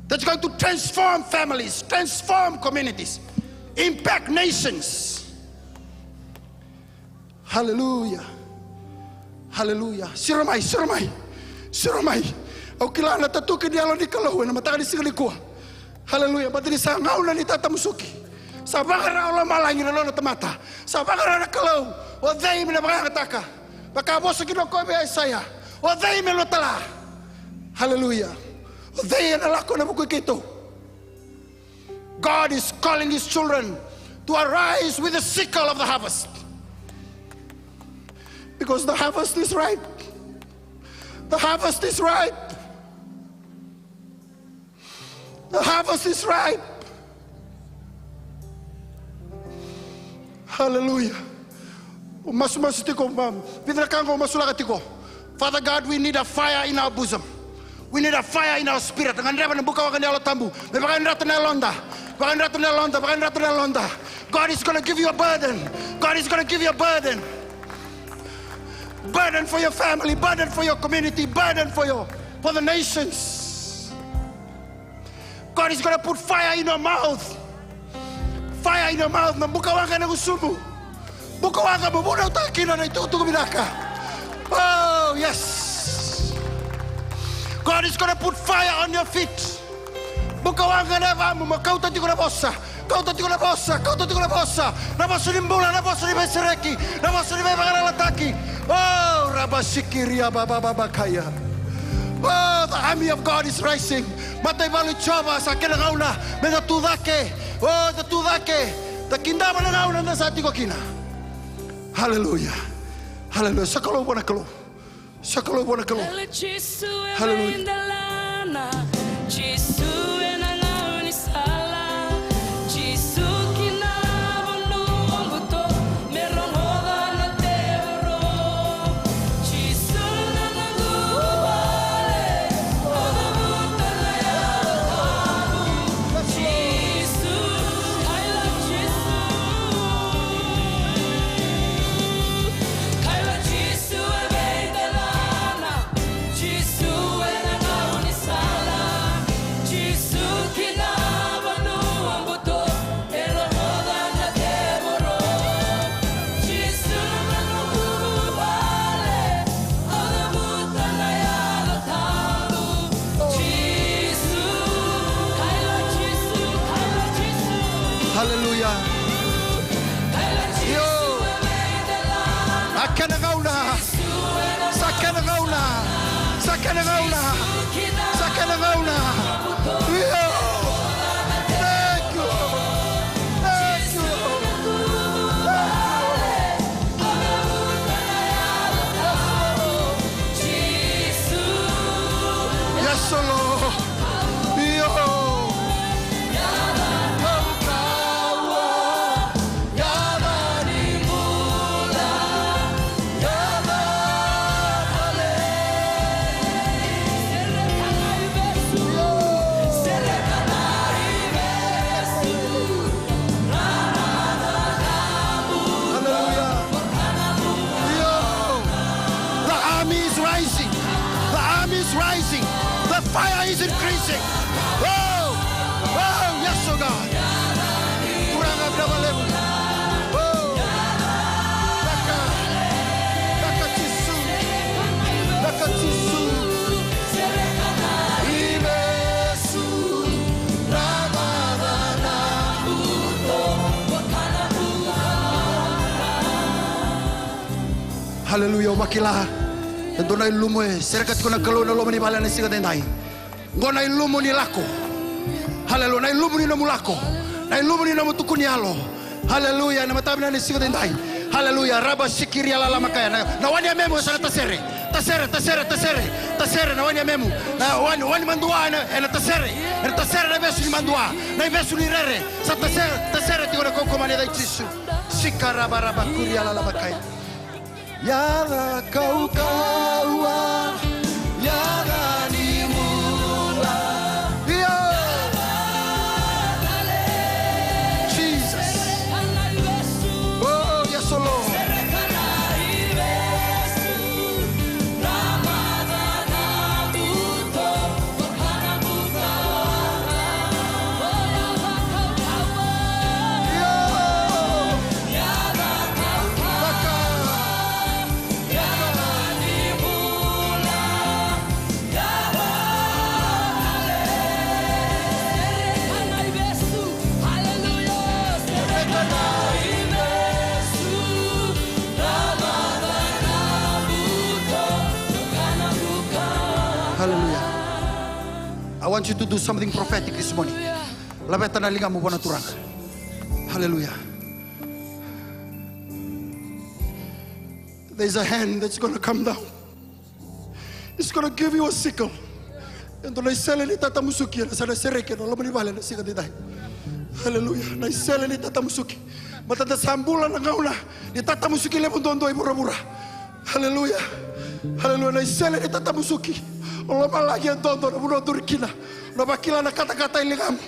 that's going to transform families, transform communities, impact nations. Hallelujah. Hallelujah. Siramay. Au kilala tatukin yalo ni kalawan na mataka ni sigalikua. Hallelujah. Batini sa ngaw na ni tatamusuki. Sa bakara ola malangin na na tamata. Sa bakara na kalau. O dai mina bakataka. Baka boso kinoko be Isaiah. O dai melo tala. Hallelujah. O dai na lako na buku kito. God is calling his children to arise with the sickle of the harvest. Because the harvest is ripe. The harvest is ripe. The harvest is ripe. Hallelujah. Father God, we need a fire in our bosom. We need a fire in our spirit. God is going to give you a burden. God is going to give you a burden. Burden for your family, burden for your community, burden for the nations. God is going to put fire in your mouth. Fire in your mouth. Bukawaga na gusumo. Bukawaga mo muna utakina na itutugo binaka. Oh, yes. God is going to put fire on your feet. Bukawaga na vamo. Makauta tiko na bossa. Kauta tiko na bossa. Kauta tiko na bossa. Na bossa ni mbula. Na bossa ni besereki. Na bossa ni bebagalataki. Oh, rabasikiria bababakaya. Oh, the army of God is rising. Matay balu chova sa kinagauna. Mega tudake. Oh, the tudake. The kindama nagauna na sa atiko kina. Hallelujah. Hallelujah. Sakalo bona kalo. Sakalo bona kalo. Hallelujah. Hallelujah. Yo. Akanagauna. Sakanagauna. Sakanagauna. Sakanagauna. Yo. Thank you. Thank you. Yes, Lord. Yo. The fire is increasing. Oh, oh, yes, oh God. Kurang berapa level? Oh, Baka Jisu, Baka Jisu. Ibesu, Ramadana, Hallelujah, makilah. Tentu na ilumo serkat ko na kalo na lomani bala na siga denday. Ngona ilumo ni lako. Hallelujah, na ilumo ni namulako. Na ilumo ni namutukuni alo. Hallelujah, na matabi na ni siga denday. Hallelujah, raba shikiri ala makaya. Na wani ya memo sana tasere. Tasere na wani ya memo. Na wani mandua na tasere. Na tasere na besu ni mandua. Na besu ni rere. Sa tasere tiko na kokomani da Yesu. Shikara baraba kuri ala makaya. Yara kau kaua, yara ni mula. Jesus. Oh, yes, oh Lord. Hallelujah. I want you to do something prophetic this morning. Labatan na linga mo po na turang. Hallelujah. There's a hand that's going to come down. It's going to give you a sickle. And to naisele ni Tata Musuki na sana sereke no lamani bale na siga ditay. Hallelujah. Naisele ni Tata Musuki. Matanda sambula na ngauna ni Tata Musuki le mundondo ay mura-mura. Hallelujah. Hallelujah. Naisele ni Tata Musuki. Allah malagi ang dondo na munondur kina. Na bakila na kata-kata ilingam.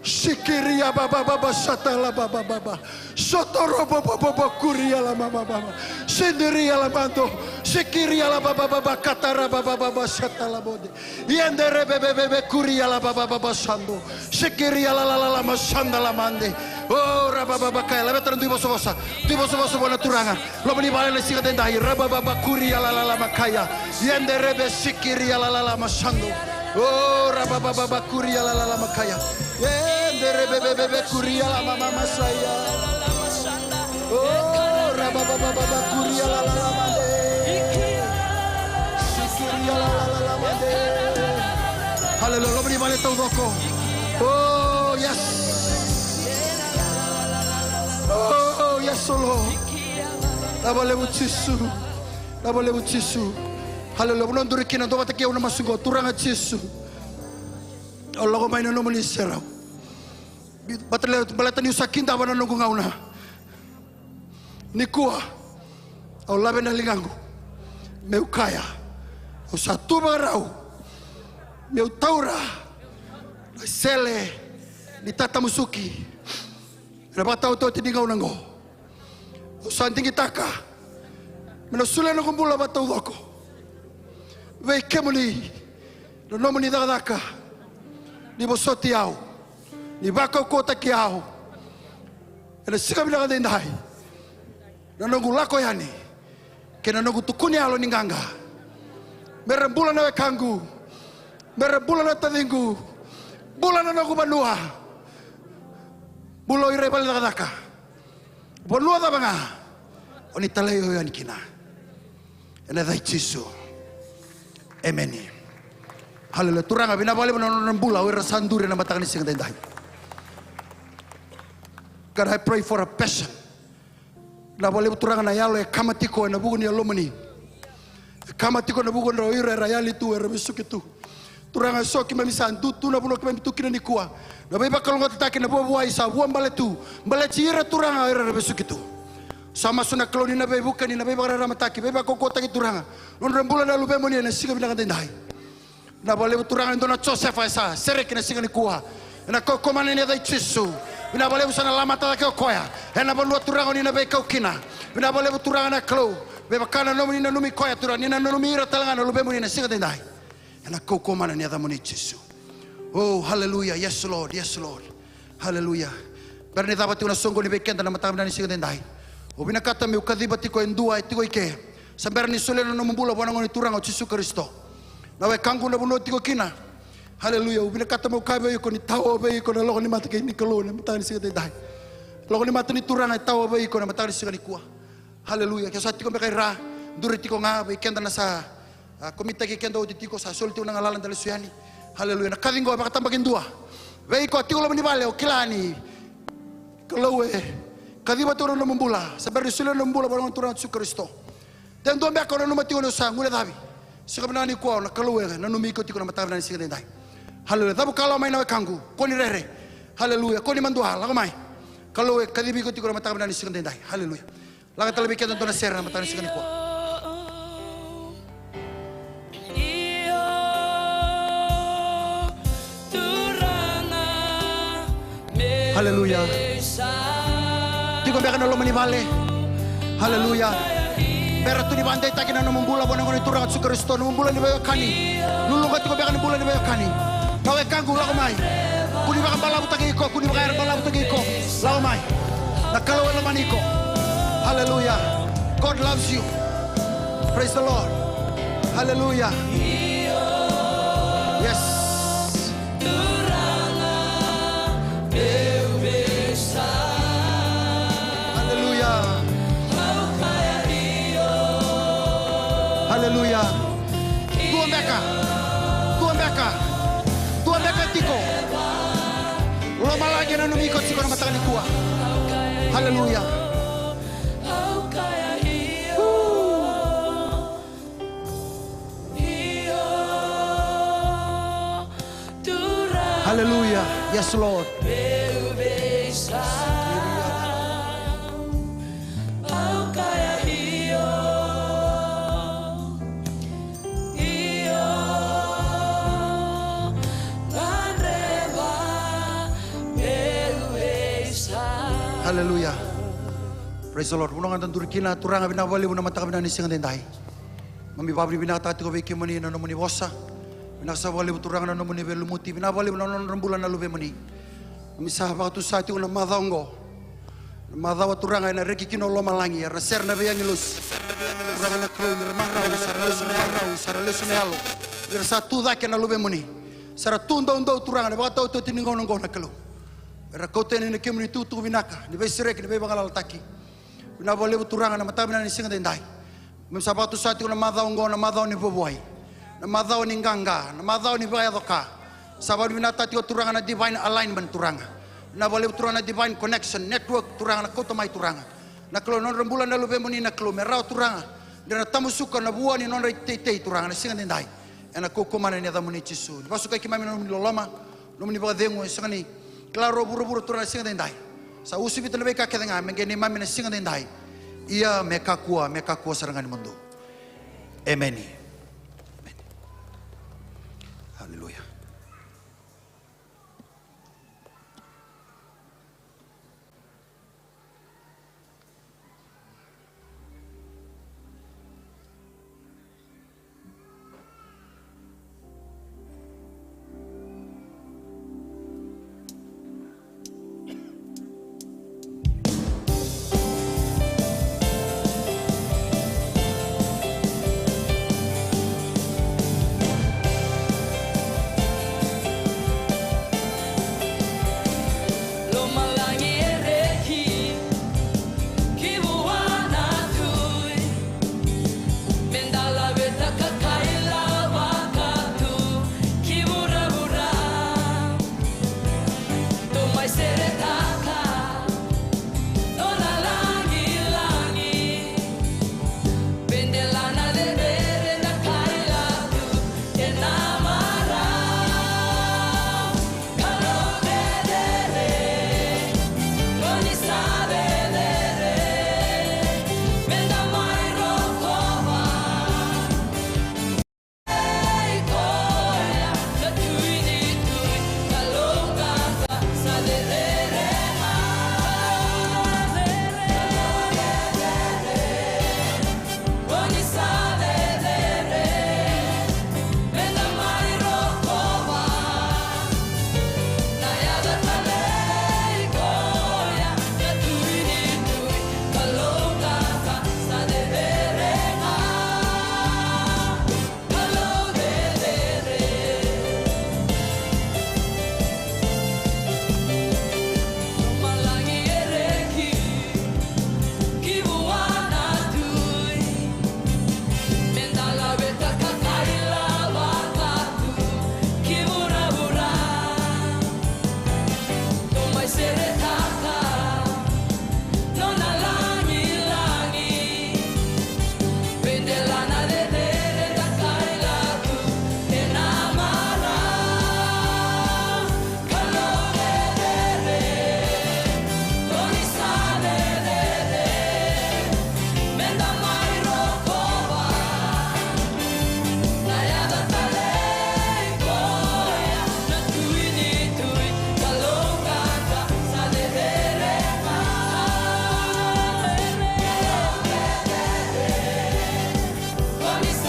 Shikiria baba baba shatala baba baba. Shotoro baba baba kuria la mama baba. Shindiria la mando. Shikiria la baba baba katara baba baba shatala bode. Yendere bebe bebe kuria la baba baba shando. Shikiria la la la la mashanda la mande. Oh raba baba kaya la veteran tuibo sovosa. Tuibo sovosa bona turanga. Lo bani bale le siga tendai. Raba baba kuria la la la makaya. Yendere be shikiria la la la mashando. Oh raba baba kuria la la la makaya. Yendere bebe bebe kuria la mama masaya. Oh raba baba kuria la la la mande. Shikiria la la la mande. Hallelujah. Lo bani bale tawdoko. Oh yes. Oh, yes, oh Lord. Nabalebu Yesu. Nabalebu Yesu. Hallelujah. Bulan duri kina doa takia una masugo turanga Yesu. Allah ko main no muli serau. Batale balatan yu sakinda bana nungu ngauna. Nikua. Allah bena lingangu. Meu kaya. O satu barau. Meu taura. Sele ni Tata Musuki. Napataw to tiningaw nango. Usanting itaka. Menasulan ng kumbula bataw ako. Vei kemuni. No muni dadaka. Ni bosotiaw. Ni bakaw ko takiaw. Ena sikam na kadindahay. Nanongulako yani. Kinanongutukuni alo ninganga. Merembulan na wekangu. Merembulan na tadingu. Bulan na nagubanua. Bulo ire bal nakadaka. Bonua da banga. Oni talayo yan kina. Ena dai Yesu. Amen. Hallelujah. Turanga binabali mo ng bula ira sanduri na matakan sing tendahay. God, I pray for a passion. Nabali turanga na yalo e kamatiko na bugun ya lomani. Kamatiko na bugun ro ira rayali tu era bisukitu. Turanga soki mamisan tu na bulo kemamitu kina nikua. Na beba kalau ngot taki na buwa isa buwa mbaletu mbalechira turanga era besukitu sama suna kloni na beba kani na beba rara mataki beba kokota ki turanga non rembula na lube moni na siga binang tendai na bale turanga ndona Joseph isa serek na siga ni kuha na kokomane ne dai Yesu bina bale usana lama ta ke koya na bolu turanga ni na beka ukina bina bale turanga na klo beba kana no ni na numi koya turanga ni na numi ra talanga na lube moni na siga tendai And nakukumana ni adamo ni Yesu. Oh, hallelujah. Yes, Lord. Yes, Lord. Hallelujah. Pero ni dapat yung nasunggo ni Bekenda na matawag na ni Siga Denday. O binakata mi ukadiba tiko endua tiko ike. Sambar ni sule na namumula wanang ni turang o Yesu Kristo. Nawe kangu na buno tiko kina. Hallelujah. O binakata mi ukabe ko ni tao be ko na loko ni mata kay ni kalo na matawag ni Siga Denday. Loko ni mata ni turang ay tao be ko na matawag ni Siga ni kuwa. Hallelujah. Kaya sa tiko me kay ra duri tiko nga Bekenda na sa komite kikenda o tiko sa sulti unang alalan dali suyani. Hallelujah. Nakadingo makatambagin dua. Wei ko tiko laman ni bale o kilani. Kalau kadiba turun na mumbula, sabar disulan na mumbula barang turun Yesu Kristo. Dan doon ba ako na numati ko sa ngula dabi. Sa kabinani ko na kalau na numiko tiko na matabi na Siga Denday. Hallelujah. Tabu kalau may na kangu, ko ni rere. Hallelujah. Ko ni manduha, lago may. Kalau kadibi ko tiko na matabi na Siga Denday. Hallelujah. Lagat talabi kaya doon na sera na matabi na Siga ko. Hallelujah. Tiko beka na lomani bale. Hallelujah. Bera tu di bandai taki na namumula bona ngoni turang Yesu Kristo namumula ni bayo kani. Lulunga tiko beka na bula ni bayo kani. Nawe kanggu lago mai. Kuni baka balabu taki iko, kuni baka air balabu taki iko. Lago mai. Nakalawa lomani iko. Hallelujah. God loves you. Praise the Lord. Hallelujah. Yes. Hallelujah. Tuan beka tiko. Lama lagi na numiko tiko na matangani kuwa. Hallelujah. Hallelujah. Yes, Lord. Hallelujah. Praise the Lord. Unang andan turkina turang binawali una mata kabina ni Siga Denday. Mami babri binata tiko beki mani na nomuni bossa. Binasa wali turang na nomuni belumuti binawali na rembulan na lube mani. Mami sahabat tu sati una madongo. Madawa turang na reki kino loma langi reser na beyangilus. Turang na klo ni marau saralesu ne halo. Versa tu da ke na lube mani. Sara tunda undo turang na bata tu tiningo ngo na klo. Rakote ni kemuni tutu binaka ni besirek ni bebangal taki na boleh turanga na matabi na ni Siga Denday msabatu sati na madao ngo na madao ni boboy na madao ni nganga na madao ni bayadoka sababu binata tio turanga na divine alignment turanga na boleh turanga na divine connection network turanga na kotomai turanga na klo non rembulan na lube muni na klo merao turanga na tamusuka na buo ni non tei turanga na Siga Denday na kokomana ni adamuni Yesu basuka kimami no lolama no ni badengo sangani claro buru-buru turun Siga Denday. Sa usubi tu lebih kakek dengan mengeni mami na Siga Denday. Ia meka kuah serangan mundo. Amen. Hallelujah. Holy